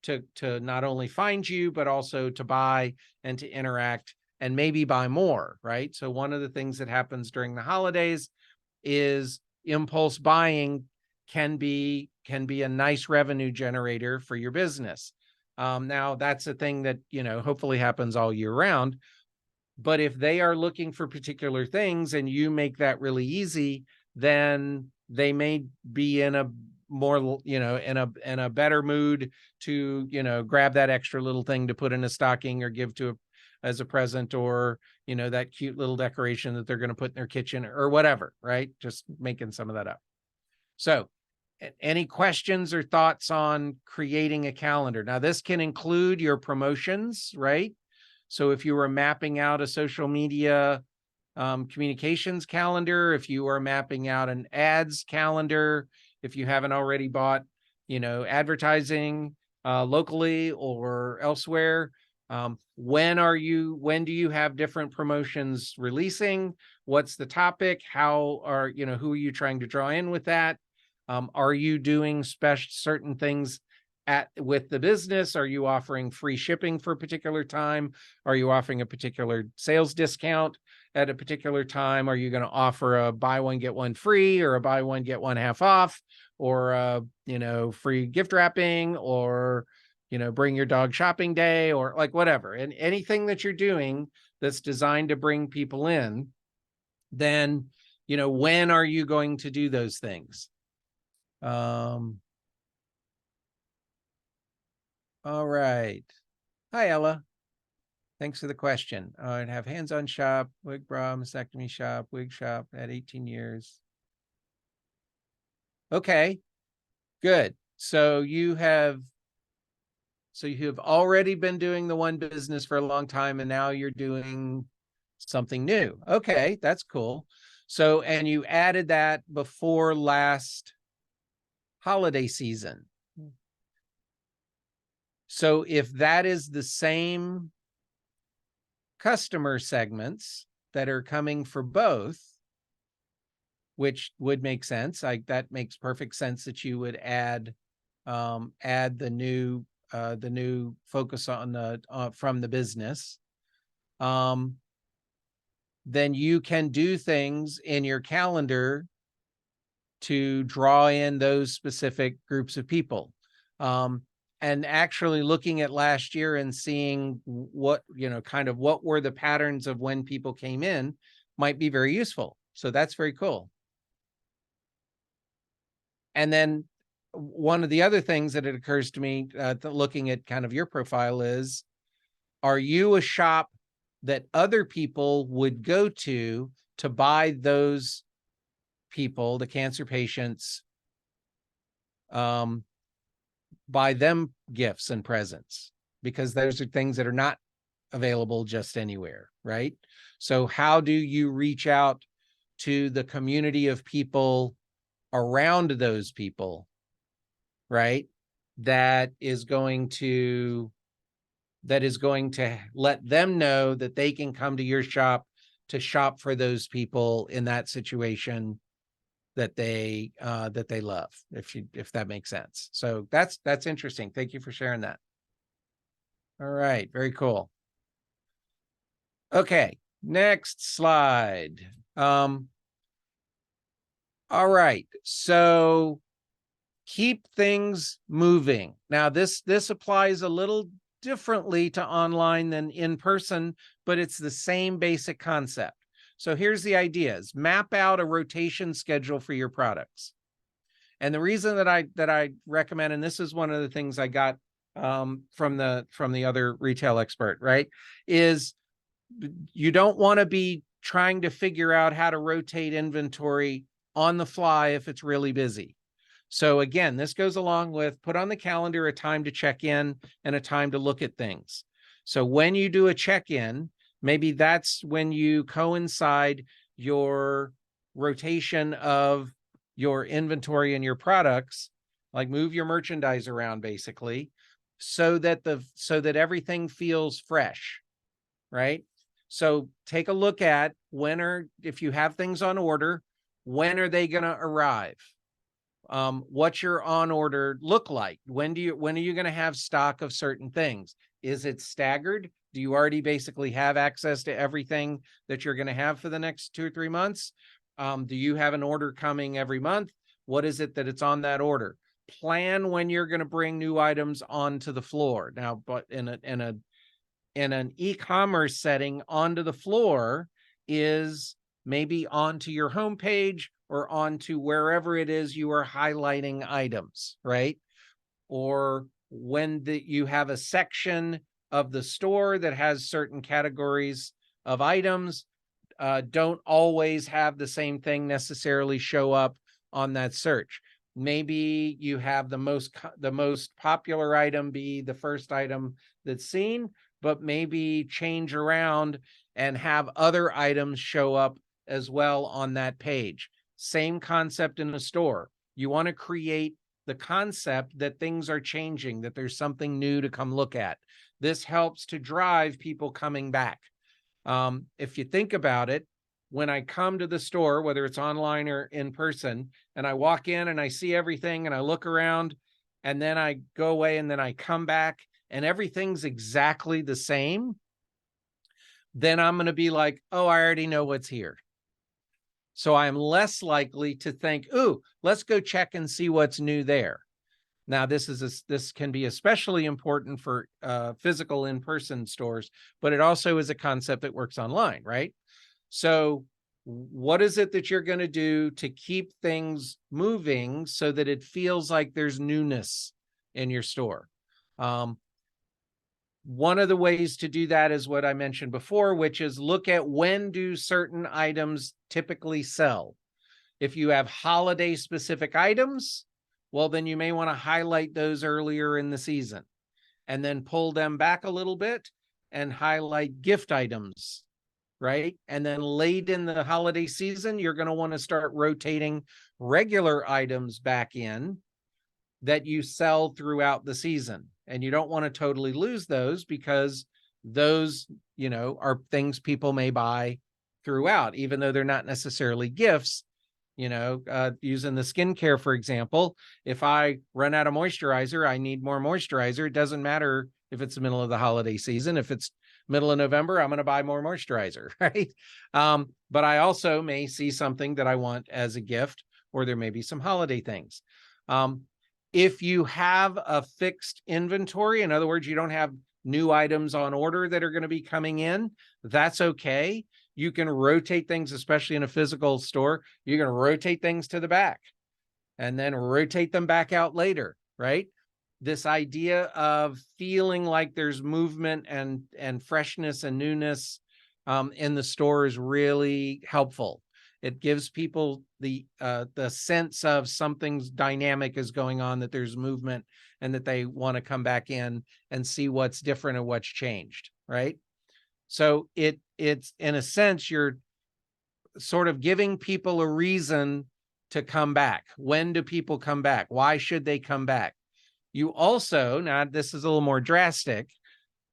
to not only find you, but also to buy and to interact and maybe buy more, right? So one of the things that happens during the holidays is impulse buying can be a nice revenue generator for your business. Now that's a thing that, hopefully happens all year round. But if they are looking for particular things and you make that really easy, then they may be in a more, in a better mood to, grab that extra little thing to put in a stocking or give to as a present, or, that cute little decoration that they're going to put in their kitchen or whatever, right? Just making some of that up. So any questions or thoughts on creating a calendar? Now, this can include your promotions, right? So if you were mapping out a social media communications calendar, if you are mapping out an ads calendar, if you haven't already bought, advertising locally or elsewhere, when do you have different promotions releasing? What's the topic? Who are you trying to draw in with that? Are you doing certain things with the business? Are you offering free shipping for a particular time? Are you offering a particular sales discount at a particular time? Are you going to offer a buy one, get one free, or a buy one, get one half off, or free gift wrapping, or, bring your dog shopping day, or like whatever, and anything that you're doing that's designed to bring people in, then, when are you going to do those things? All right. Hi, Ella. Thanks for the question. I'd have hands-on shop, wig bra, mastectomy shop, wig shop at 18 years. Okay, good. So you have already been doing the one business for a long time, and now you're doing Something new. Okay, that's cool. So, and you added that before last holiday season. So if that is the same customer segments that are coming for both, which would make sense. That makes perfect sense that you would add the new focus on the from the business. Then you can do things in your calendar to draw in those specific groups of people. And actually looking at last year and seeing what, kind of what were the patterns of when people came in might be very useful. So that's very cool. And then one of the other things that it occurs to me, looking at kind of your profile is, are you a shop that other people would go to buy those people, the cancer patients, buy them gifts and presents? Because those are things that are not available just anywhere, right? So how do you reach out to the community of people around those people, right? That is going to let them know that they can come to your shop to shop for those people in that situation that they love, if that makes sense. So that's interesting. Thank you for sharing that. All right, very cool. Okay, next slide. All right, so keep things moving. Now this applies a little differently to online than in person, but it's the same basic concept. So here's the ideas. Map out a rotation schedule for your products. And the reason that I recommend, and this is one of the things I got from the other retail expert, right, is you don't want to be trying to figure out how to rotate inventory on the fly if it's really busy. So again, this goes along with put on the calendar a time to check in and a time to look at things. So when you do a check-in, maybe that's when you coincide your rotation of your inventory and your products, like move your merchandise around basically, so that everything feels fresh, right? So take a look at if you have things on order, when are they going to arrive? What's your on order look like? When are you going to have stock of certain things? Is it staggered? Do you already basically have access to everything that you're going to have for the next 2 or 3 months? Do you have an order coming every month? What is it that it's on that order? Plan when you're going to bring new items onto the floor. Now, but in an e-commerce setting, onto the floor is maybe onto your homepage or onto wherever it is you are highlighting items, right? Or when you have a section of the store that has certain categories of items, don't always have the same thing necessarily show up on that search. Maybe you have the most popular item be the first item that's seen, but maybe change around and have other items show up as well on that page. Same concept in the store. You want to create the concept that things are changing, that there's something new to come look at. This helps to drive people coming back. If you think about it, when I come to the store, whether it's online or in person, and I walk in and I see everything and I look around and then I go away and then I come back and everything's exactly the same, then I'm going to be like, oh, I already know what's here. So I'm less likely to think, ooh, let's go check and see what's new there. Now, this can be especially important for physical in-person stores, but it also is a concept that works online, right? So what is it that you're going to do to keep things moving so that it feels like there's newness in your store? One of the ways to do that is what I mentioned before, which is look at when do certain items typically sell. If you have holiday specific items, well, then you may want to highlight those earlier in the season and then pull them back a little bit and highlight gift items right? And then late in the holiday season, you're going to want to start rotating regular items back in that you sell throughout the season. And you don't want to totally lose those, because those, are things people may buy throughout, even though they're not necessarily gifts. Using the skincare, for example, if I run out of moisturizer, I need more moisturizer. It doesn't matter if it's the middle of the holiday season. If it's middle of November, I'm going to buy more moisturizer, right? But I also may see something that I want as a gift, or there may be some holiday things. If you have a fixed inventory, in other words, you don't have new items on order that are going to be coming in, that's okay. You can rotate things, especially in a physical store. You're going to rotate things to the back and then rotate them back out later, right? This idea of feeling like there's movement and freshness and newness in the store is really helpful. It gives people the sense of something's dynamic is going on, that there's movement, and that they want to come back in and see what's different and what's changed, right? So it's in a sense, you're sort of giving people a reason to come back. When do people come back? Why should they come back? You also, now this is a little more drastic,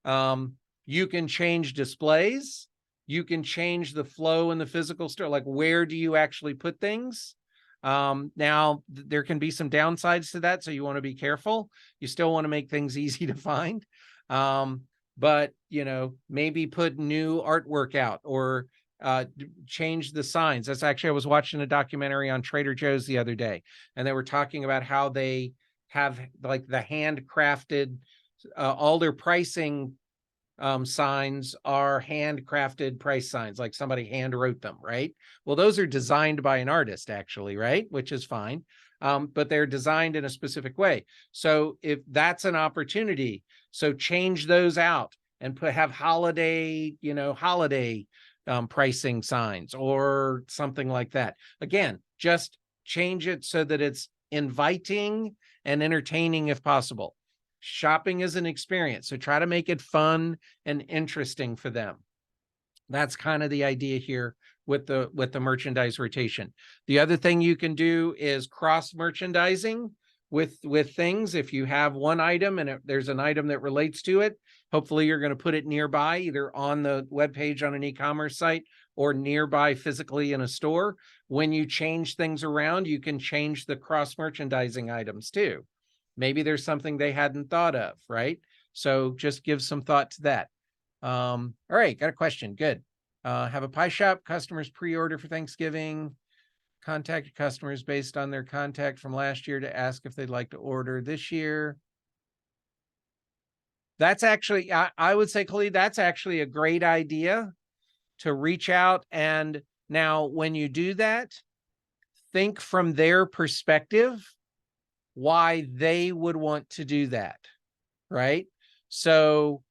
you can change displays. You can change the flow in the physical store, like where do you actually put things? Now, there can be some downsides to that, so you want to be careful. You still want to make things easy to find. But, maybe put new artwork out, or change the signs. That's actually, I was watching a documentary on Trader Joe's the other day, and they were talking about how they have like the handcrafted, all their pricing signs are handcrafted price signs, like somebody hand wrote them, right? Well, those are designed by an artist, actually, right? Which is fine. But they're designed in a specific way. So if that's an opportunity, so change those out and have holiday pricing signs or something like that. Again, just change it so that it's inviting and entertaining if possible. Shopping is an experience, so try to make it fun and interesting for them. That's kind of the idea here with the merchandise rotation. The other thing you can do is cross merchandising with things. If you have one item and there's an item that relates to it, hopefully you're going to put it nearby, either on the webpage on an e-commerce site or nearby physically in a store. When you change things around, you can change the cross merchandising items too. Maybe there's something they hadn't thought of, right? So just give some thought to that. All right, got a question. Good. Have a pie shop. Customers pre-order for Thanksgiving. Contact customers based on their contact from last year to ask if they'd like to order this year. That's actually, I would say, Khalid, that's actually a great idea to reach out. And now when you do that, think from their perspective why they would want to do that, right? So,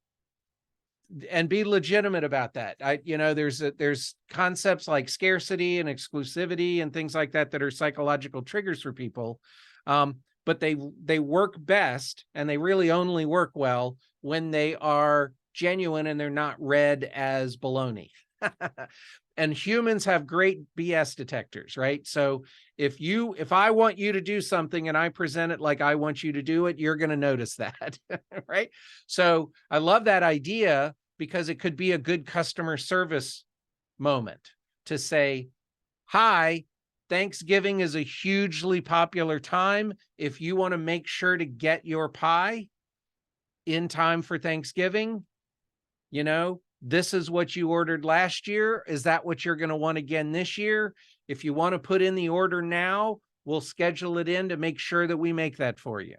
and be legitimate about that. There's concepts like scarcity and exclusivity and things like that are psychological triggers for people. But they work best, and they really only work well when they are genuine and they're not read as baloney. And humans have great BS detectors, right? So if I want you to do something and I present it like I want you to do it, you're going to notice that, right? So I love that idea, because it could be a good customer service moment to say, hi, Thanksgiving is a hugely popular time. If you want to make sure to get your pie in time for Thanksgiving, this is what you ordered last year. Is that what you're going to want again this year? If you want to put in the order now, we'll schedule it in to make sure that we make that for you.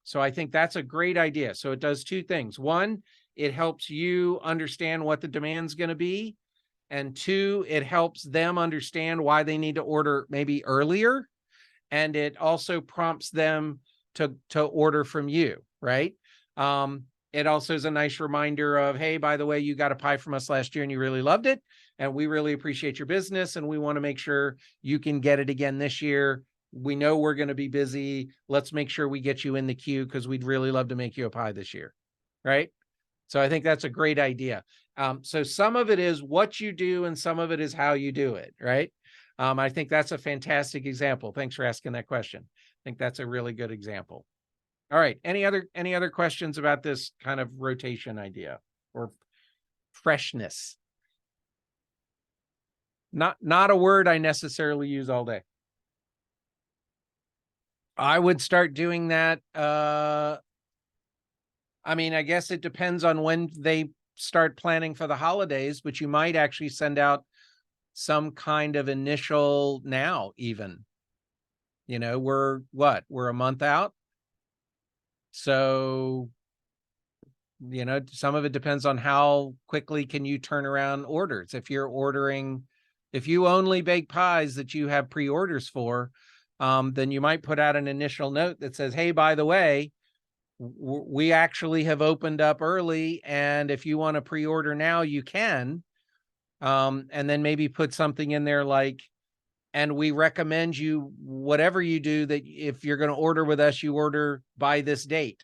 So I think that's a great idea. So it does two things. One, it helps you understand what the demand's going to be. And two, it helps them understand why they need to order maybe earlier. And it also prompts them to order from you, right? It also is a nice reminder of, hey, by the way, you got a pie from us last year and you really loved it. And we really appreciate your business. And we want to make sure you can get it again this year. We know we're going to be busy. Let's make sure we get you in the queue, because we'd really love to make you a pie this year. Right? So I think that's a great idea. So some of it is what you do and some of it is how you do it, right? I think that's a fantastic example. Thanks for asking that question. I think that's a really good example. All right. Any other questions about this kind of rotation idea or freshness? Not a word I necessarily use all day. I would start doing that. I mean, I guess it depends on when they start planning for the holidays, but you might actually send out some kind of initial now even. You know, we're a month out. So, you know, some of it depends on how quickly can you turn around orders. If you only bake pies that you have pre-orders for, then you might put out an initial note that says, hey, by the way, we actually have opened up early, and if you want to pre-order now, you can. And then maybe put something in there like, and we recommend you, whatever you do, that if you're going to order with us, you order by this date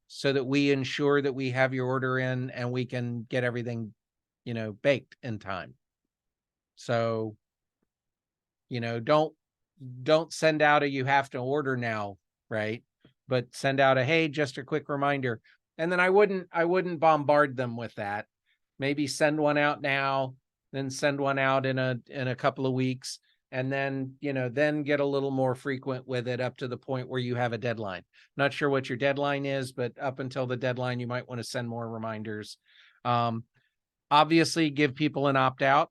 so that we ensure that we have your order in and we can get everything, you know, baked in time. So, you know, don't send out a, you have to order now, right? But send out a, hey, just a quick reminder. And then I wouldn't bombard them with that. Maybe send one out now, then send one out in a couple of weeks. And then, you know, then get a little more frequent with it up to the point where you have a deadline. Not sure what your deadline is, but up until the deadline, you might want to send more reminders. Obviously, give people an opt-out.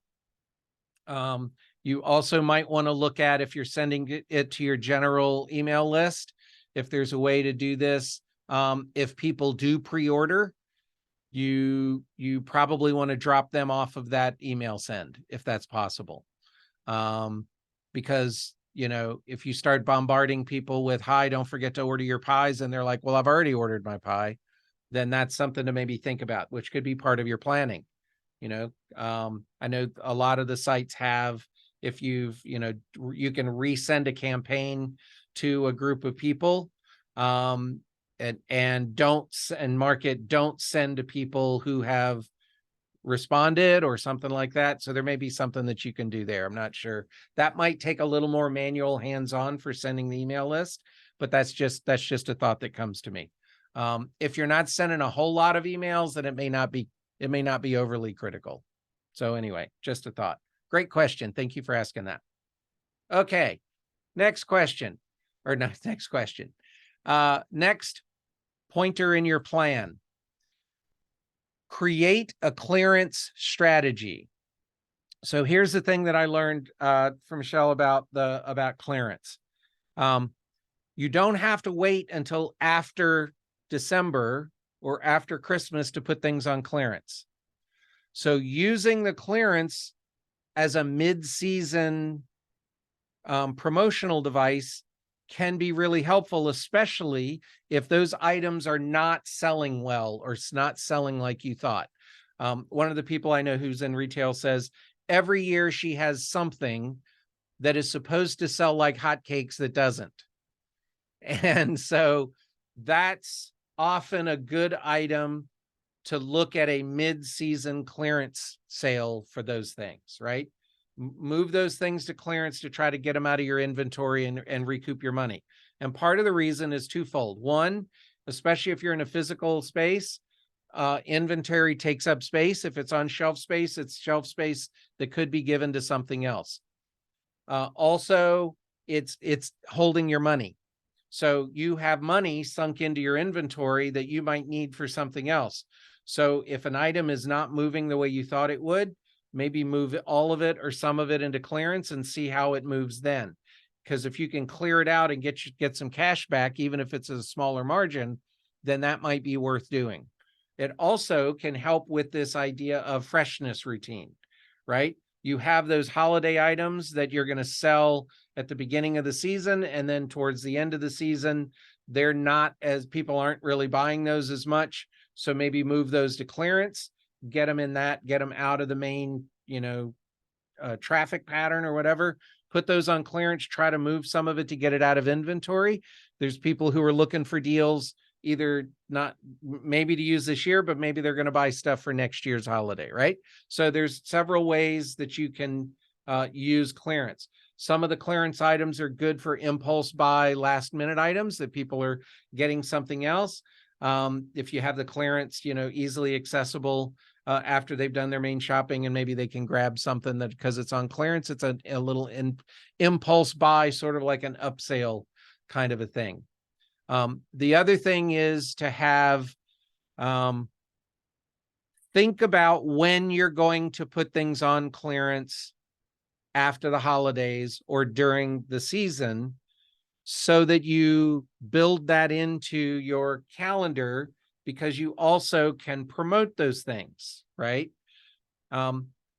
You also might want to look at, if you're sending it to your general email list, if there's a way to do this. If people do pre-order, you probably want to drop them off of that email send if that's possible. Because, you know, if you start bombarding people with, hi, don't forget to order your pies, and they're like, well, I've already ordered my pie, then that's something to maybe think about, which could be part of your planning. You know, I know a lot of the sites have, if you've, you know, you can resend a campaign to a group of people, and mark it, don't send to people who have responded or something like that. So there may be something that you can do there. I'm not sure. That might take a little more manual hands-on for sending the email list, but that's just a thought that comes to me. If you're not sending a whole lot of emails, then it may not be overly critical. So anyway, just a thought. Great question. Thank you for asking that. Okay. Next question. Next pointer in your plan. Create a clearance strategy. So here's the thing that I learned from Michelle about clearance. You don't have to wait until after December or after Christmas to put things on clearance. So using the clearance as a mid-season promotional device can be really helpful, especially if those items are not selling well or it's not selling like you thought. One of the people I know who's in retail says every year she has something that is supposed to sell like hotcakes that doesn't. And so that's often a good item to look at, a mid-season clearance sale for those things, right? Move those things to clearance to try to get them out of your inventory and recoup your money. And part of the reason is twofold. One, especially if you're in a physical space, inventory takes up space. If it's on shelf space, it's shelf space that could be given to something else. Also, it's holding your money. So you have money sunk into your inventory that you might need for something else. So if an item is not moving the way you thought it would, maybe move all of it or some of it into clearance and see how it moves then. Because if you can clear it out and get some cash back, even if it's a smaller margin, then that might be worth doing. It also can help with this idea of freshness routine, right? You have those holiday items that you're going to sell at the beginning of the season, and then towards the end of the season, they're not, as people aren't really buying those as much. So maybe move those to clearance, get them out of the main, traffic pattern or whatever, put those on clearance, try to move some of it to get it out of inventory. There's people who are looking for deals either not maybe to use this year, but maybe they're going to buy stuff for next year's holiday, right? So there's several ways that you can use clearance. Some of the clearance items are good for impulse buy, last minute items that people are getting something else. If you have the clearance, easily accessible after they've done their main shopping, and maybe they can grab something that because it's on clearance, it's a little impulse buy, sort of like an upsale kind of a thing. The other thing is to have think about when you're going to put things on clearance after the holidays or during the season, so that you build that into your calendar, because you also can promote those things, right?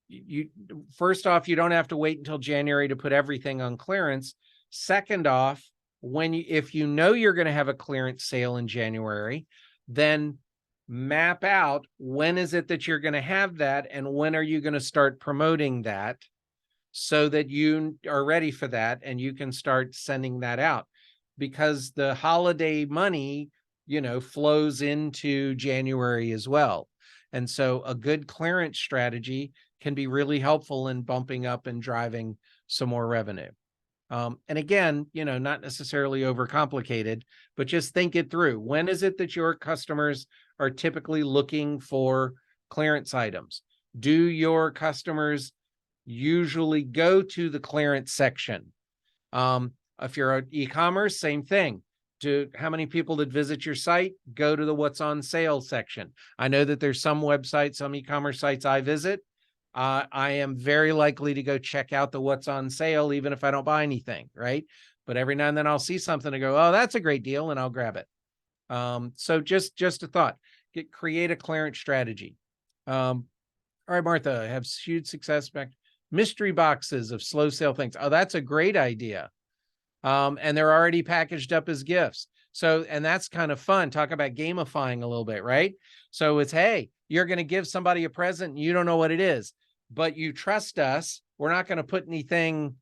You first off, you don't have to wait until January to put everything on clearance. Second off, if you know you're going to have a clearance sale in January, then map out when is it that you're going to have that, and when are you going to start promoting that, so that you are ready for that and you can start sending that out, because the holiday money, flows into January as well. And so a good clearance strategy can be really helpful in bumping up and driving some more revenue. And again, not necessarily overcomplicated, but just think it through. When is it that your customers are typically looking for clearance items? Do your customers usually go to the clearance section? If you're an e-commerce, same thing. How many people that visit your site go to the what's on sale section? I know that there's some websites, some e-commerce sites I visit. I am very likely to go check out the what's on sale, even if I don't buy anything, right? But every now and then I'll see something and go, oh, that's a great deal, and I'll grab it. So just a thought, create a clearance strategy. All right, Martha, I have huge success back. Mystery boxes of slow sale things. Oh, that's a great idea. And they're already packaged up as gifts. So, and that's kind of fun. Talk about gamifying a little bit, right? So it's, hey, you're going to give somebody a present and you don't know what it is, but you trust us. We're not going to put anything,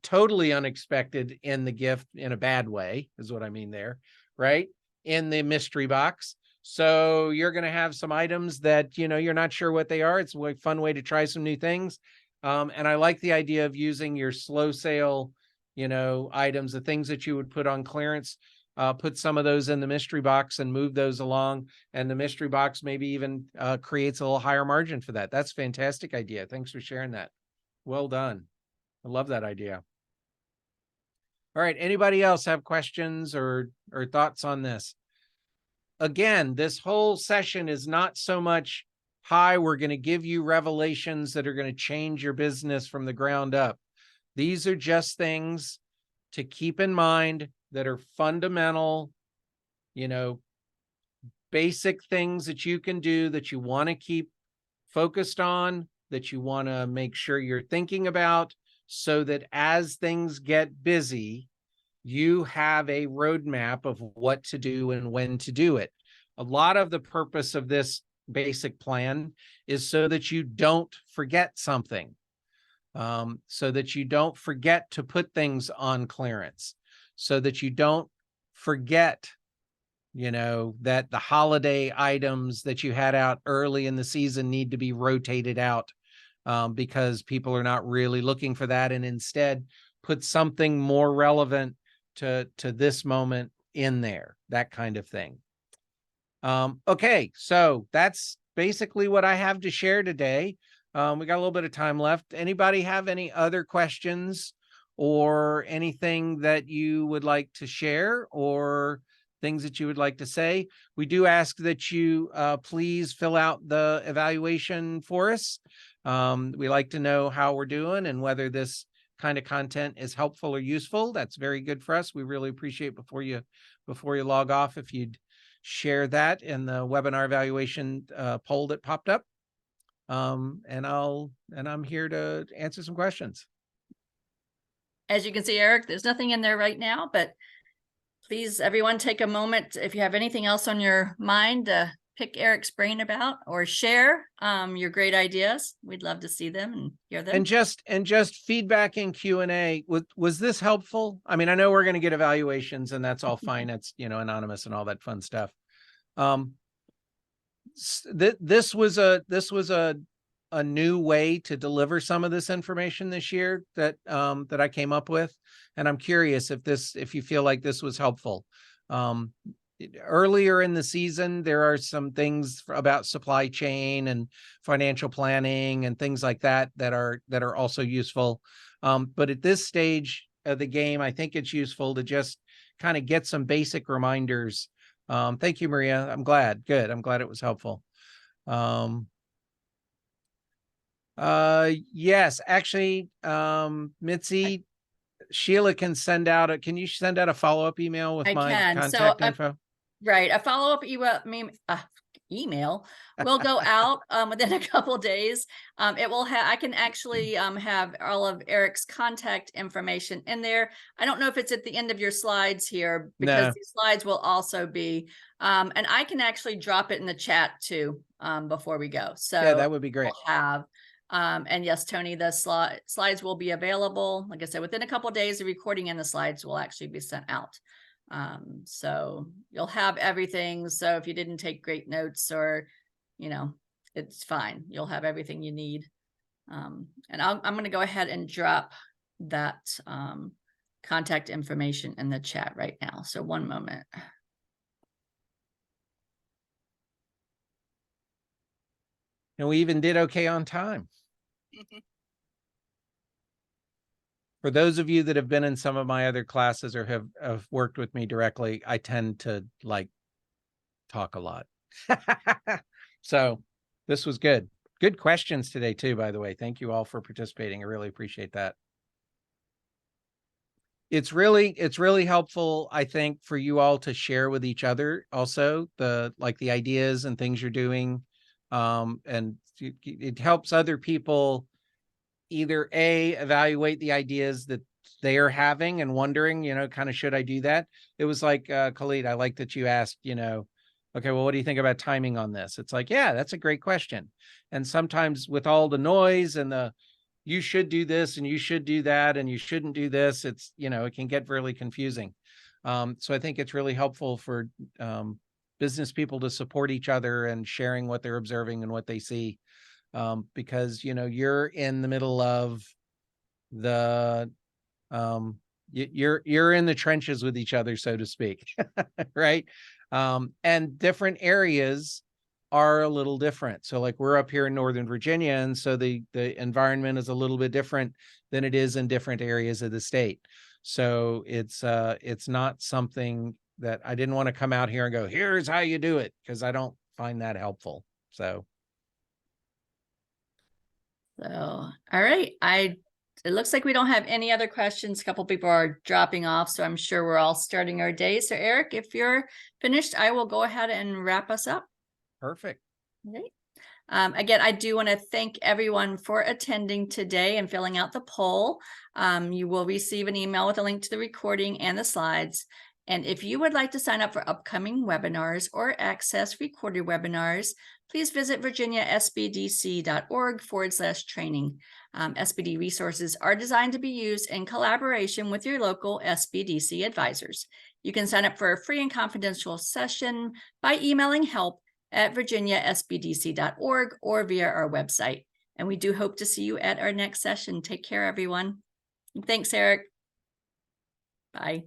totally unexpected in the gift in a bad way, is what I mean there, right? In the mystery box. So you're going to have some items that, you're not sure what they are. It's a fun way to try some new things. And I like the idea of using your slow sale, items, the things that you would put on clearance, put some of those in the mystery box and move those along. And the mystery box maybe even creates a little higher margin for that. That's a fantastic idea. Thanks for sharing that. Well done. I love that idea. All right. Anybody else have questions or thoughts on this? Again, this whole session is not so much, hi, we're going to give you revelations that are going to change your business from the ground up. These are just things to keep in mind that are fundamental, basic things that you can do, that you want to keep focused on, that you want to make sure you're thinking about, so that as things get busy, you have a roadmap of what to do and when to do it. A lot of the purpose of this basic plan is so that you don't forget something, so that you don't forget to put things on clearance, so that you don't forget, that the holiday items that you had out early in the season need to be rotated out because people are not really looking for that, and instead put something more relevant to this moment in there, that kind of thing. Okay, so that's basically what I have to share today. We got a little bit of time left. Anybody have any other questions or anything that you would like to share or things that you would like to say? We do ask that you please fill out the evaluation for us. We like to know how we're doing and whether this kind of content is helpful or useful. That's very good for us. We really appreciate before you log off, if you'd share that in the webinar evaluation poll that popped up. And I'm here to answer some questions. As you can see, Eric, there's nothing in there right now, but please, everyone, take a moment. If you have anything else on your mind, pick Eric's brain about or share your great ideas. We'd love to see them and hear them. And just feedback in Q&A. Was this helpful? I mean, I know we're going to get evaluations and that's all fine. It's, you know, anonymous and all that fun stuff. This was a new way to deliver some of this information this year that that I came up with. And I'm curious if you feel like this was helpful. Earlier in the season, there are some things about supply chain and financial planning and things like that that are also useful. But at this stage of the game, I think it's useful to just kind of get some basic reminders. Thank you, Maria. I'm glad. Good. I'm glad it was helpful. Yes, actually, Mitzi, Sheila can send out can you send out a follow-up email with my contact info? Right. A follow-up email will go out within a couple of days. It will have, I can actually have all of Eric's contact information in there. I don't know if it's at the end of your slides here, because these slides will also be, and I can actually drop it in the chat too before we go. So yeah, that would be great. We'll have, and yes, Tony, the slides will be available. Like I said, within a couple of days, the recording and the slides will actually be sent out. So you'll have everything. So if you didn't take great notes or, you know, it's fine. You'll have everything you need. And I'm going to go ahead and drop that contact information in the chat right now. So one moment. And we even did okay on time. For those of you that have been in some of my other classes or have worked with me directly, I tend to like talk a lot. So this was good. Good questions today too, by the way. Thank you all for participating. I really appreciate that. It's really helpful, I think, for you all to share with each other also the ideas and things you're doing. And it helps other people either evaluate the ideas that they are having and wondering, you know, kind of, should I do that? It was like, Khalid, I like that you asked, you know, okay, well, what do you think about timing on this? It's like, yeah, that's a great question. And sometimes with all the noise and you should do this and you should do that and you shouldn't do this, it's, you know, it can get really confusing. So I think it's really helpful for business people to support each other and sharing what they're observing and what they see. Because, you know, you're in the middle of the, you're in the trenches with each other, so to speak, right? And different areas are a little different. So like we're up here in Northern Virginia, and so the environment is a little bit different than it is in different areas of the state. So it's not something that I didn't want to come out here and go, here's how you do it, because I don't find that helpful. So. All right. It looks like we don't have any other questions. A couple people are dropping off, so I'm sure we're all starting our day. So Eric, if you're finished, I will go ahead and wrap us up. Perfect. Okay. Again, I do want to thank everyone for attending today and filling out the poll. You will receive an email with a link to the recording and the slides. And if you would like to sign up for upcoming webinars or access recorded webinars, please visit virginiasbdc.org/training. SBD resources are designed to be used in collaboration with your local SBDC advisors. You can sign up for a free and confidential session by emailing help@virginiasbdc.org or via our website. And we do hope to see you at our next session. Take care, everyone. And thanks, Eric. Bye.